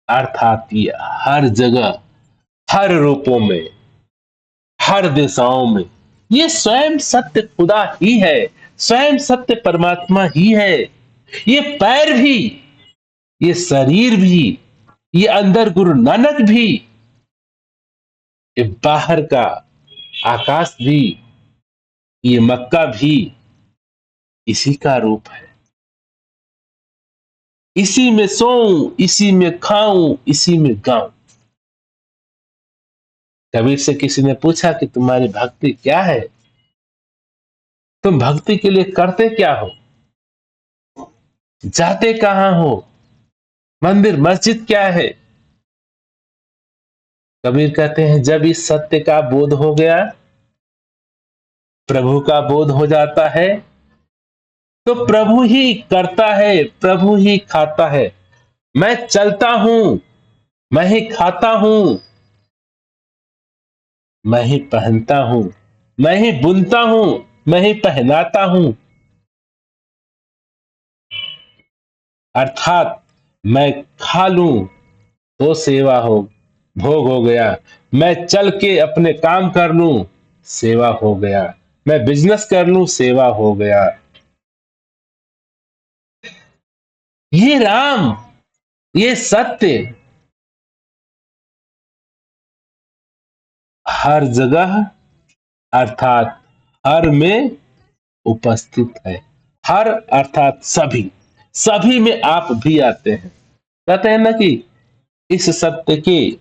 अर्थात ये हर जगह, हर रूपों में, हर दिशाओं में, ये स्वयं सत्य खुदा ही है, स्वयं सत्य परमात्मा ही है। ये पैर भी, ये शरीर भी, ये अंदर गुरु नानक भी, ये बाहर का आकाश भी, ये मक्का भी इसी का रूप है। इसी में सोऊं, इसी में खाऊं, इसी में गाऊं। कबीर से किसी ने पूछा कि तुम्हारी भक्ति क्या है, तुम भक्ति के लिए करते क्या हो, जाते कहां हो, मंदिर मस्जिद क्या है? कबीर कहते हैं, जब इस सत्य का बोध हो गया, प्रभु का बोध हो जाता है, तो प्रभु ही करता है, प्रभु ही खाता है। मैं चलता हूं, मैं ही खाता हूं, मैं ही पहनता हूं, मैं ही बुनता हूं, मैं ही पहनाता हूं। अर्थात मैं खा लूं तो सेवा हो, भोग हो गया। मैं चल के अपने काम कर लूं, सेवा हो गया। मैं बिजनेस कर लूं, सेवा हो गया। ये राम, ये सत्य हर जगह अर्थात हर में उपस्थित है। हर अर्थात सभी, सभी में आप भी आते हैं। कहते हैं ना कि इस सत्य की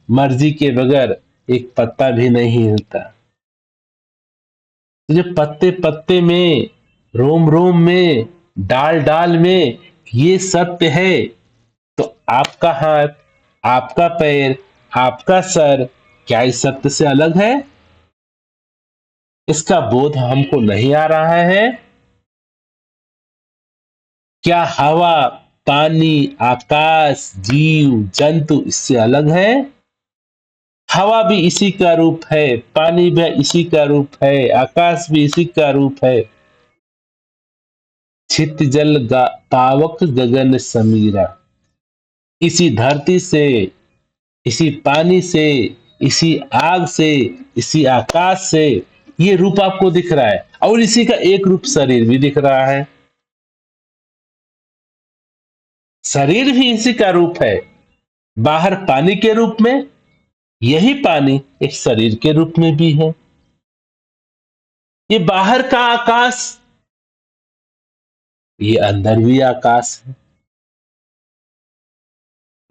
मर्जी के बगैर एक पत्ता भी नहीं हिलता। तो जो पत्ते पत्ते में, रोम रोम में, डाल डाल में ये सत्य है, तो आपका हाथ, आपका पैर, आपका सर क्या इस सत्य से अलग है? इसका बोध हमको नहीं आ रहा है? क्या हवा, पानी, आकाश, जीव जंतु इससे अलग है? हवा भी इसी का रूप है, पानी भी इसी का रूप है, आकाश भी इसी का रूप है। छित जल पावक गगन समीरा। इसी धरती से, इसी पानी से, इसी आग से, इसी आकाश से ये रूप आपको दिख रहा है, और इसी का एक रूप शरीर भी दिख रहा है। शरीर भी इसी का रूप है, बाहर पानी के रूप में, यही पानी एक शरीर के रूप में भी है। ये बाहर का आकाश, ये अंदर भी आकाश है।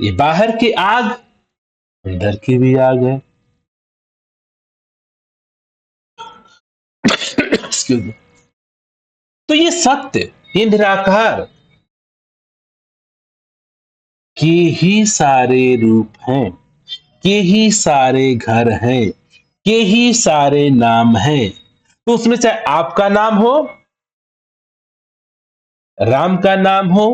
ये बाहर की आग, अंदर की भी आग है। Excuse me। तो ये सत्य, ये निराकार के ही सारे रूप हैं, के ही सारे घर हैं, के ही सारे नाम हैं। तो उसमें चाहे आपका नाम हो, राम का नाम हो,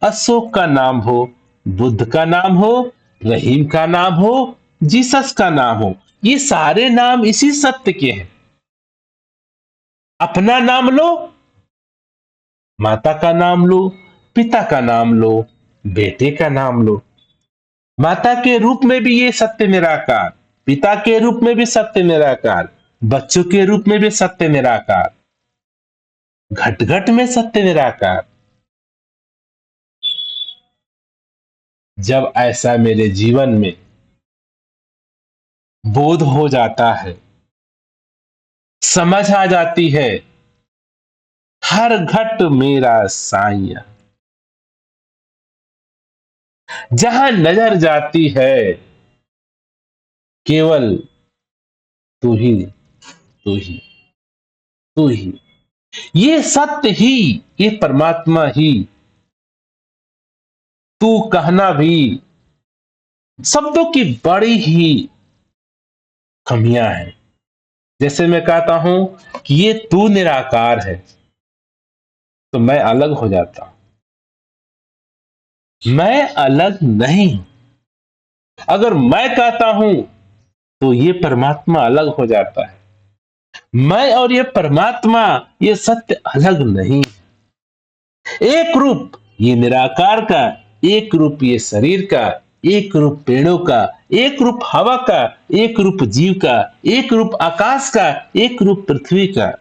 अशोक का नाम हो, बुद्ध का नाम हो, रहीम का नाम हो, जीसस का नाम हो, ये सारे नाम इसी सत्य के हैं। अपना नाम लो, माता का नाम लो, पिता का नाम लो, बेटे का नाम लो। माता के रूप में भी ये सत्य निराकार, पिता के रूप में भी सत्य निराकार, बच्चों के रूप में भी सत्य निराकार, घट घट में सत्य निराकार। जब ऐसा मेरे जीवन में बोध हो जाता है, समझ आ जाती है, हर घट मेरा साइया, जहां नजर जाती है केवल तू ही, तू ही, तू ही, ये सत्य ही, ये परमात्मा ही। तू कहना भी शब्दों की बड़ी ही कमियां हैं। जैसे मैं कहता हूं कि ये तू निराकार है, तो मैं अलग हो जाता हूं। मैं अलग नहीं। अगर मैं कहता हूं तो ये परमात्मा अलग हो जाता है। मैं और ये परमात्मा, ये सत्य अलग नहीं। एक रूप ये निराकार का, एक रूप ये शरीर का, एक रूप पेड़ों का, एक रूप हवा का, एक रूप जीव का, एक रूप आकाश का, एक रूप पृथ्वी का।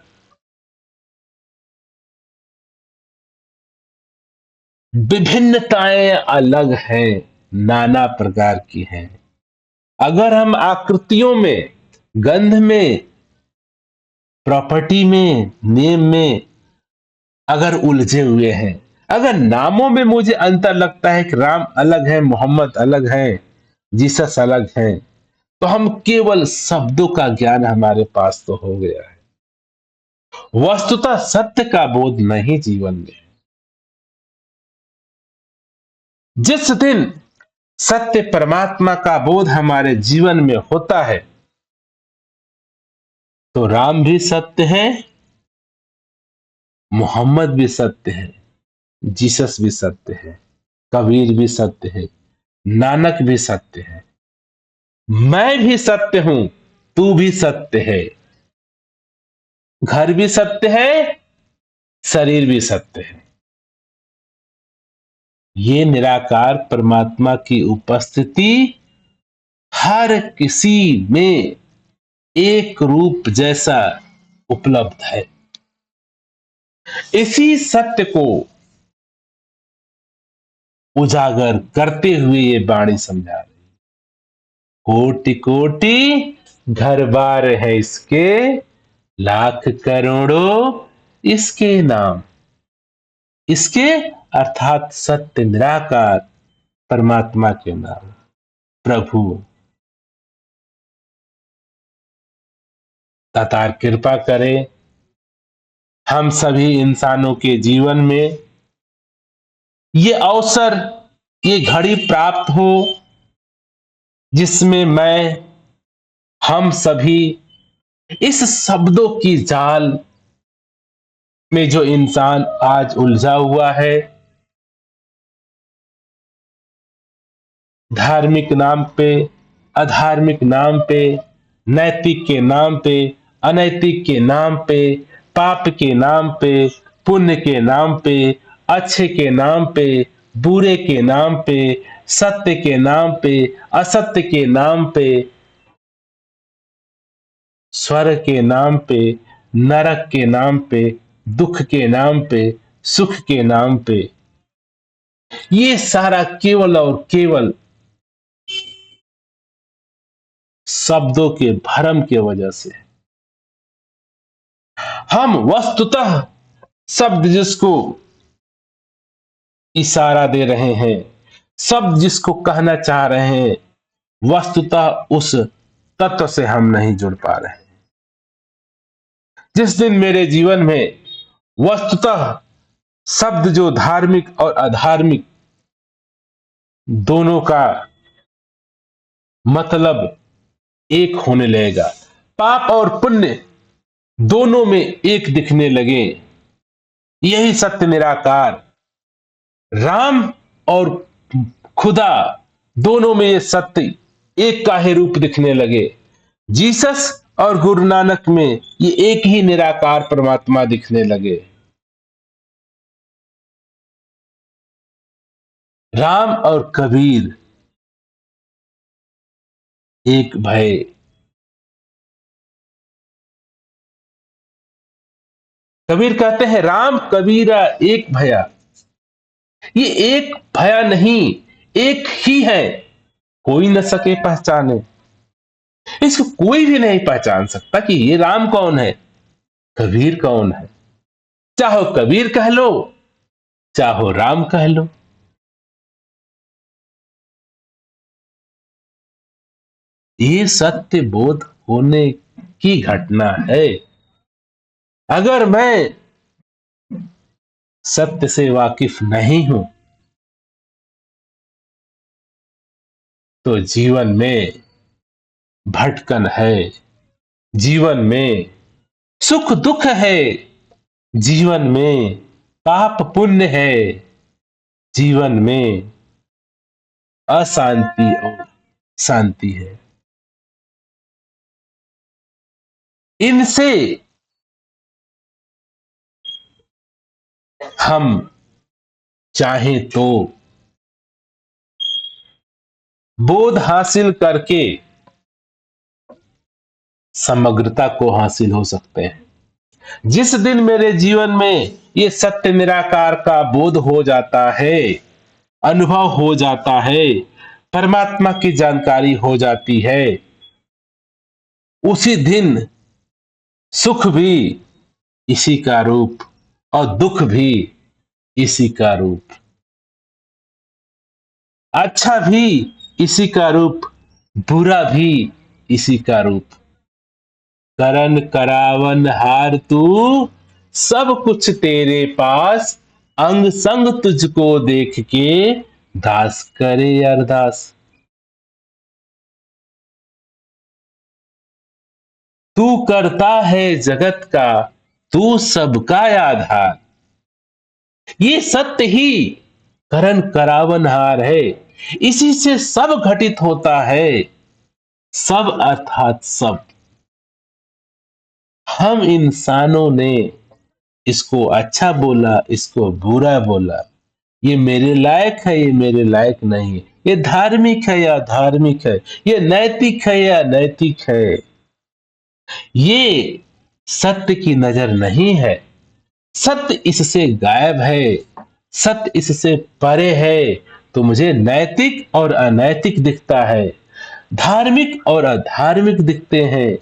विभिन्नताएं अलग हैं, नाना प्रकार की हैं। अगर हम आकृतियों में, गंध में, प्रॉपर्टी में, नेम में अगर उलझे हुए हैं, अगर नामों में मुझे अंतर लगता है कि राम अलग है, मोहम्मद अलग है, जीसस अलग है, तो हम केवल शब्दों का ज्ञान हमारे पास तो हो गया है, वस्तुतः सत्य का बोध नहीं जीवन में। जिस दिन सत्य परमात्मा का बोध हमारे जीवन में होता है, तो राम भी सत्य है, मोहम्मद भी सत्य है, जीसस भी सत्य है, कबीर भी सत्य है, नानक भी सत्य है, मैं भी सत्य हूं, तू भी सत्य है, घर भी सत्य है, शरीर भी सत्य है। ये निराकार परमात्मा की उपस्थिति हर किसी में एक रूप जैसा उपलब्ध है। इसी सत्य को उजागर करते हुए ये वाणी समझा रही। कोटि कोटि घर बार है इसके, लाख करोड़ों इसके नाम। इसके अर्थात सत्य निराकार परमात्मा के नाम। प्रभु दातार कृपा करे हम सभी इंसानों के जीवन में ये अवसर, ये घड़ी प्राप्त हो, जिसमें मैं, हम सभी इस शब्दों की जाल में जो इंसान आज उलझा हुआ है, धार्मिक नाम पे, अधार्मिक नाम पे, नैतिक के नाम पे, अनैतिक के नाम पे, पाप के नाम पे, पुण्य के नाम पे, अच्छे के नाम पे, बुरे के नाम पे, सत्य के नाम पे, असत्य के नाम पे, स्वर्ग के नाम पे, नरक के नाम पे, दुख के नाम पे, सुख के नाम पे, ये सारा केवल और केवल शब्दों के भ्रम की वजह से। हम वस्तुतः शब्द जिसको इशारा दे रहे हैं, शब्द जिसको कहना चाह रहे हैं, वस्तुतः उस तत्व से हम नहीं जुड़ पा रहे। जिस दिन मेरे जीवन में वस्तुतः शब्द जो धार्मिक और अधार्मिक दोनों का मतलब एक होने लगेगा, पाप और पुण्य दोनों में एक दिखने लगे, यही सत्य निराकार राम और खुदा दोनों में ये सत्य एक का ही रूप दिखने लगे, जीसस और गुरु नानक में ये एक ही निराकार परमात्मा दिखने लगे। राम और कबीर एक भय। कबीर कहते हैं राम कबीरा एक भया, ये एक भया नहीं, एक ही है, कोई न सके पहचाने। इसको कोई भी नहीं पहचान सकता कि ये राम कौन है, कबीर कौन है। चाहो कबीर कह लो, चाहो राम कह लो। ये सत्य बोध होने की घटना है। अगर मैं सत्य से वाकिफ नहीं हूं तो जीवन में भटकन है, जीवन में सुख दुख है, जीवन में पाप पुण्य है, जीवन में अशांति और शांति है। इनसे हम चाहें तो बोध हासिल करके समग्रता को हासिल हो सकते हैं। जिस दिन मेरे जीवन में ये सत्य निराकार का बोध हो जाता है, अनुभव हो जाता है, परमात्मा की जानकारी हो जाती है, उसी दिन सुख भी इसी का रूप और दुख भी इसी का रूप, अच्छा भी इसी का रूप, बुरा भी इसी का रूप। करन करावन हार तू, सब कुछ तेरे पास, अंग संग तुझको देख के दास करे अरदास। तू करता है जगत का, तू सबका आधार। ये सत्य ही करन करावनहार है, इसी से सब घटित होता है। सब अर्थात सब। हम इंसानों ने इसको अच्छा बोला, इसको बुरा बोला, ये मेरे लायक है, ये मेरे लायक नहीं है, ये धार्मिक है या धार्मिक है, ये नैतिक है या नैतिक है, ये सत्य की नजर नहीं है। सत्य इससे गायब है, सत्य इससे परे है, तो मुझे नैतिक और अनैतिक दिखता है, धार्मिक और अधार्मिक दिखते हैं,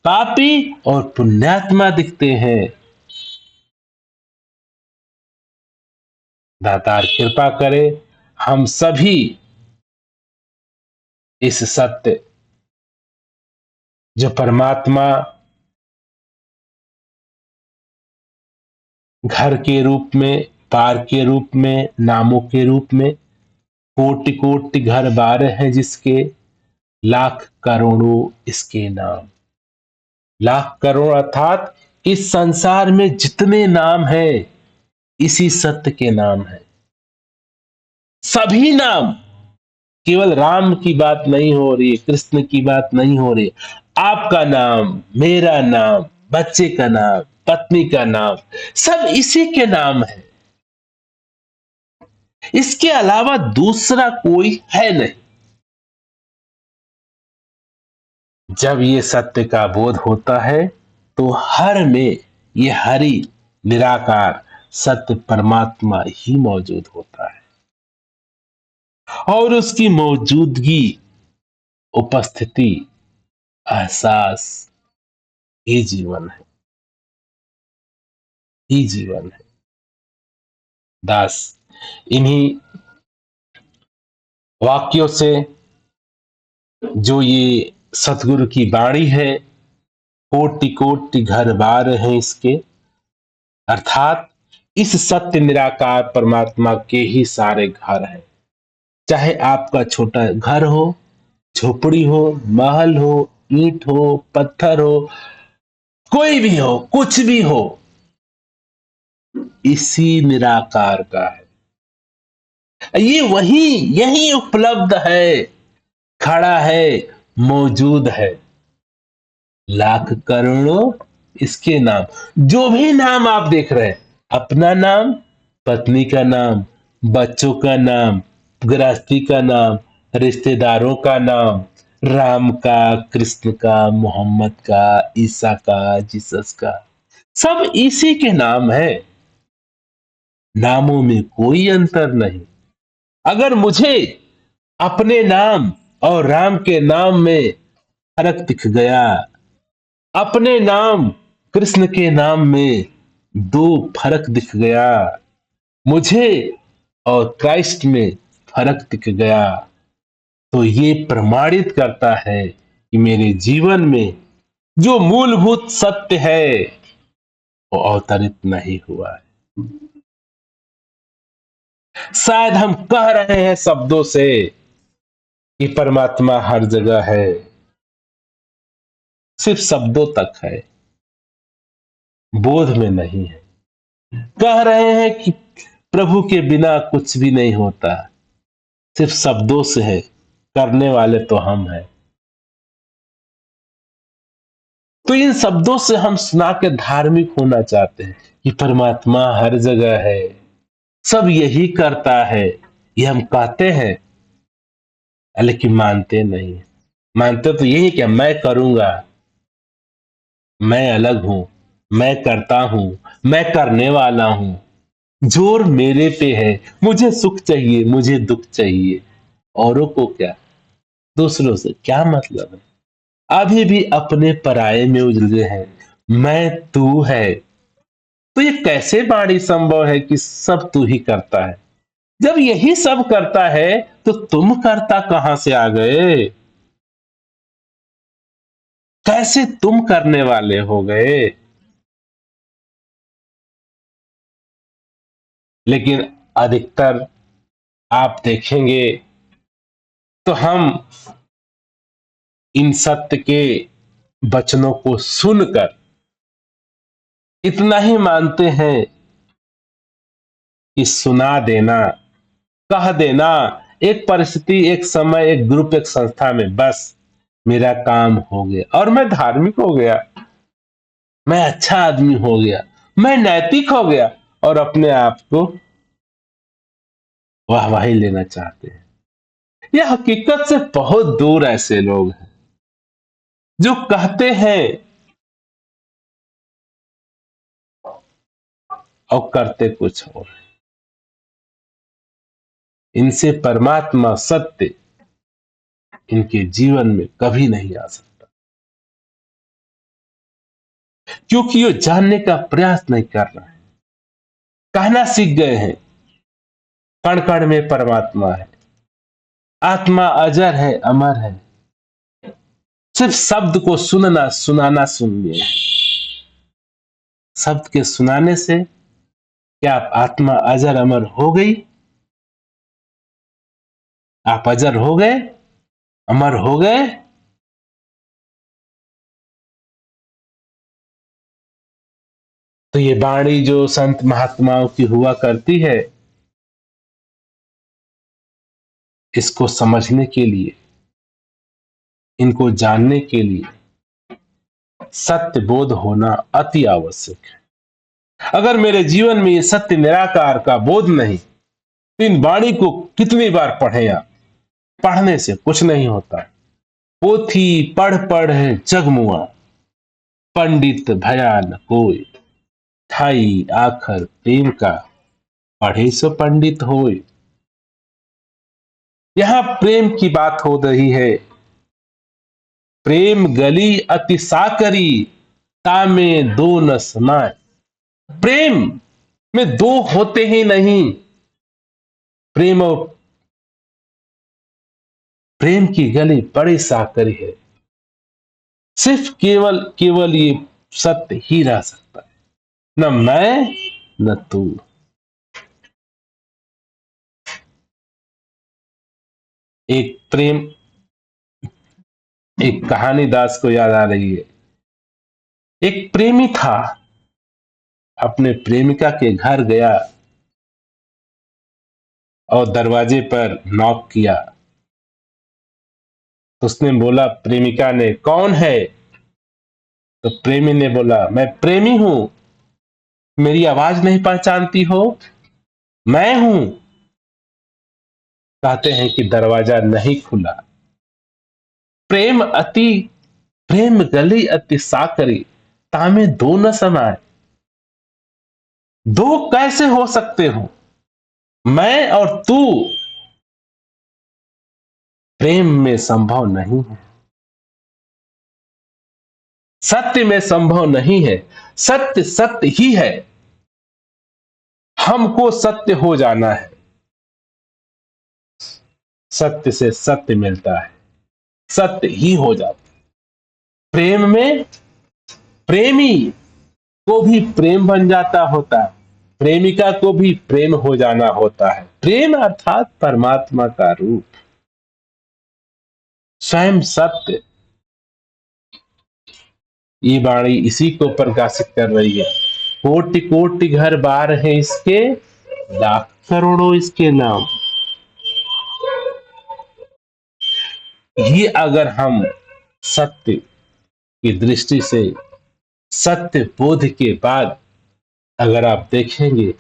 पापी और पुण्यात्मा दिखते हैं। दातार कृपा करे हम सभी इस सत्य जो परमात्मा घर के रूप में, पार के रूप में, नामों के रूप में, कोटि कोटि घर बार हैं जिसके, लाख करोड़ों इसके नाम। लाख करोड़ अर्थात इस संसार में जितने नाम हैं, इसी सत्य के नाम है। सभी नाम, केवल राम की बात नहीं हो रही, कृष्ण की बात नहीं हो रही, आपका नाम, मेरा नाम, बच्चे का नाम, पत्नी का नाम, सब इसी के नाम है। इसके अलावा दूसरा कोई है नहीं। जब ये सत्य का बोध होता है तो हर में ये हरि निराकार सत्य परमात्मा ही मौजूद होता है, और उसकी मौजूदगी, उपस्थिति, एहसास ही जीवन है, ही जीवन है। दास इन्हीं वाक्यों से, जो ये सतगुरु की वाणी है, कोटि कोटि घर बार हैं इसके, अर्थात इस सत्य निराकार परमात्मा के ही सारे घर हैं। चाहे आपका छोटा घर हो, झोपड़ी हो, महल हो, ईंट हो, पत्थर हो, कोई भी हो, कुछ भी हो, इसी निराकार का है। ये वही, यही उपलब्ध है, खड़ा है, मौजूद है। लाख करोड़ों इसके नाम, जो भी नाम आप देख रहे हैं, अपना नाम, पत्नी का नाम, बच्चों का नाम, गृहस्थी का नाम, रिश्तेदारों का नाम, राम का, कृष्ण का, मोहम्मद का, ईसा का, जीसस का, सब इसी के नाम है। नामों में कोई अंतर नहीं। अगर मुझे अपने नाम और राम के नाम में फर्क दिख गया, अपने नाम कृष्ण के नाम में दो फर्क दिख गया, मुझे और क्राइस्ट में फर्क दिख गया, तो ये प्रमाणित करता है कि मेरे जीवन में जो मूलभूत सत्य है वो अवतरित नहीं हुआ है। शायद हम कह रहे हैं शब्दों से कि परमात्मा हर जगह है, सिर्फ शब्दों तक है, बोध में नहीं है। कह रहे हैं कि प्रभु के बिना कुछ भी नहीं होता, सिर्फ शब्दों से है, करने वाले तो हम हैं। तो इन शब्दों से हम सुना के धार्मिक होना चाहते हैं कि परमात्मा हर जगह है, सब यही करता है, ये हम कहते हैं, लेकिन मानते नहीं। मानते तो यही क्या, मैं करूंगा, मैं अलग हूं, मैं करता हूं, मैं करने वाला हूं, जोर मेरे पे है, मुझे सुख चाहिए, मुझे दुख चाहिए, औरों को क्या, दूसरों से क्या मतलब है। अभी भी अपने पराये में उलझे हैं, मैं तू है। तो ये कैसे बाणी संभव है कि सब तू ही करता है? जब यही सब करता है तो तुम करता कहां से आ गए? कैसे तुम करने वाले हो गए? लेकिन अधिकतर आप देखेंगे तो हम इन सत्य के वचनों को सुनकर इतना ही मानते हैं कि सुना देना, कह देना, एक परिस्थिति, एक समय, एक ग्रुप, एक संस्था में, बस मेरा काम हो गया और मैं धार्मिक हो गया, मैं अच्छा आदमी हो गया, मैं नैतिक हो गया, और अपने आप को वाहवाही लेना चाहते हैं। यह हकीकत से बहुत दूर ऐसे लोग हैं जो कहते हैं और करते कुछ और। इनसे परमात्मा सत्य इनके जीवन में कभी नहीं आ सकता, क्योंकि ये जानने का प्रयास नहीं कर रहे हैं। कहना सीख गए हैं, कण कण में परमात्मा है, आत्मा अजर है, अमर है। सिर्फ शब्द को सुनना, सुनाना सुन लिए। शब्द के सुनाने से क्या आप आत्मा अजर अमर हो गई? आप अजर हो गए, अमर हो गए? तो ये वाणी जो संत महात्माओं की हुआ करती है, इसको समझने के लिए, इनको जानने के लिए सत्य बोध होना अति आवश्यक है। अगर मेरे जीवन में ये सत्य निराकार का बोध नहीं, तो इन वाणी को कितनी बार पढ़े आप, पढ़ने से कुछ नहीं होता। पोथी पढ़ पढ़ जगमुआ, पंडित भया न कोई, ठाई आखर प्रेम का, पढ़े सो पंडित होए। यहां प्रेम की बात हो रही है। प्रेम गली अति साकरी, तामे दो न समाए। प्रेम में दो होते ही नहीं। प्रेम और प्रेम की गली बड़ी साकरी है। सिर्फ केवल केवल ये सत्य ही रह सकता है, न मैं न तू। एक कहानी दास को याद आ रही है। एक प्रेमी था, अपने प्रेमिका के घर गया और दरवाजे पर नॉक किया। तो उसने बोला, प्रेमिका ने, कौन है? तो प्रेमी ने बोला, मैं प्रेमी हूं, मेरी आवाज नहीं पहचानती हो? मैं हूं। कहते हैं कि दरवाजा नहीं खुला। प्रेम गली अति साकरी, तामे दो न समाए। दो कैसे हो सकते हो? मैं और तू प्रेम में संभव नहीं है, सत्य में संभव नहीं है। सत्य सत्य ही है। हमको सत्य हो जाना है। सत्य से सत्य मिलता है, सत्य ही हो जाता है। प्रेम में प्रेमी को भी प्रेम बन जाता होता है, प्रेमिका को भी प्रेम हो जाना होता है। प्रेम अर्थात परमात्मा का रूप, स्वयं सत्य। ये वाणी इसी को प्रकाशित कर रही है। कोटि कोटि घर बार है इसके, लाख करोड़ों इसके नाम। ये अगर हम सत्य की दृष्टि से, सत्य बोध के बाद अगर आप देखेंगे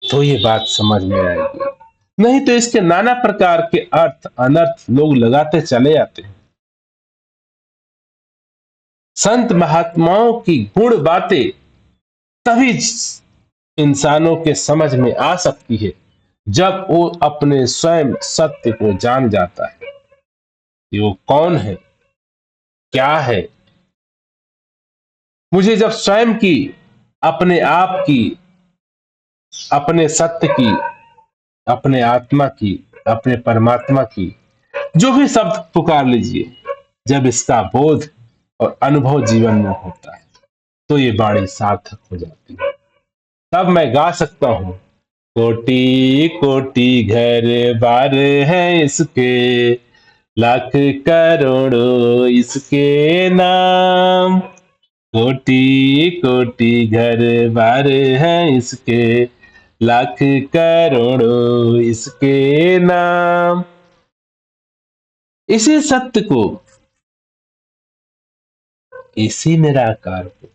तो ये बात समझ में आएगी। नहीं तो इसके नाना प्रकार के अर्थ अनर्थ लोग लगाते चले जाते हैं। संत महात्माओं की गुण बातें तभी इंसानों के समझ में आ सकती है जब वो अपने स्वयं सत्य को जान जाता है कि वो कौन है, क्या है। मुझे जब स्वयं की, अपने आप की, अपने सत्य की, अपने आत्मा की, अपने परमात्मा की, जो भी शब्द पुकार लीजिए, जब इसका बोध और अनुभव जीवन में होता है तो ये वाणी सार्थक हो जाती है। तब मैं गा सकता हूं, कोटि कोटि घर बार है इसके, लाख करोड़ों इसके नाम। कोटि कोटि घर बार है इसके, लाख करोड़ों इसके नाम। इसी सत्य को, इसी निराकार को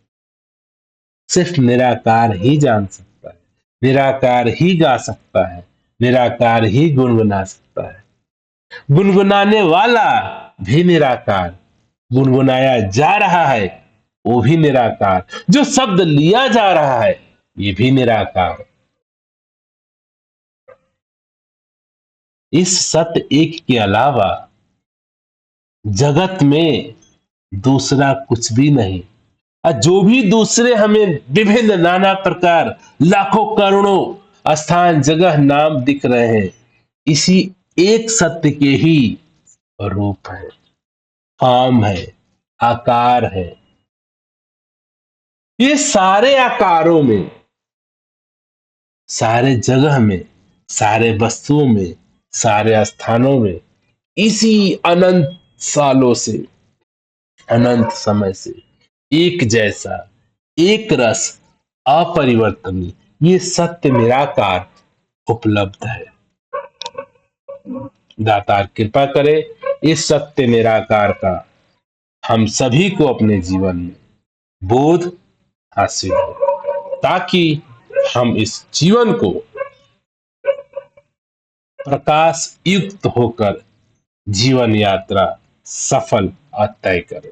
सिर्फ निराकार ही जान सकता है, निराकार ही गा सकता है, निराकार ही गुनगुना सकता है। गुनगुनाने वाला भी निराकार, गुनगुनाया जा रहा है वो भी निराकार, जो शब्द लिया जा रहा है ये भी निराकार। इस सत्य एक के अलावा जगत में दूसरा कुछ भी नहीं। और जो भी दूसरे हमें विभिन्न नाना प्रकार, लाखों करोड़ों स्थान, जगह, नाम दिख रहे हैं, इसी एक सत्य के ही रूप है, फॉर्म है, आकार है। ये सारे आकारों में, सारे जगह में, सारे वस्तुओं में, सारे स्थानों में, इसी अनंत सालों से, अनंत समय से एक जैसा, एक रस, अपरिवर्तनीय ये सत्य निराकार उपलब्ध है। दातार कृपा करे इस सत्य निराकार का हम सभी को अपने जीवन में बोध हासिल हो, ताकि हम इस जीवन को प्रकाश युक्त होकर जीवन यात्रा सफल और तय करें।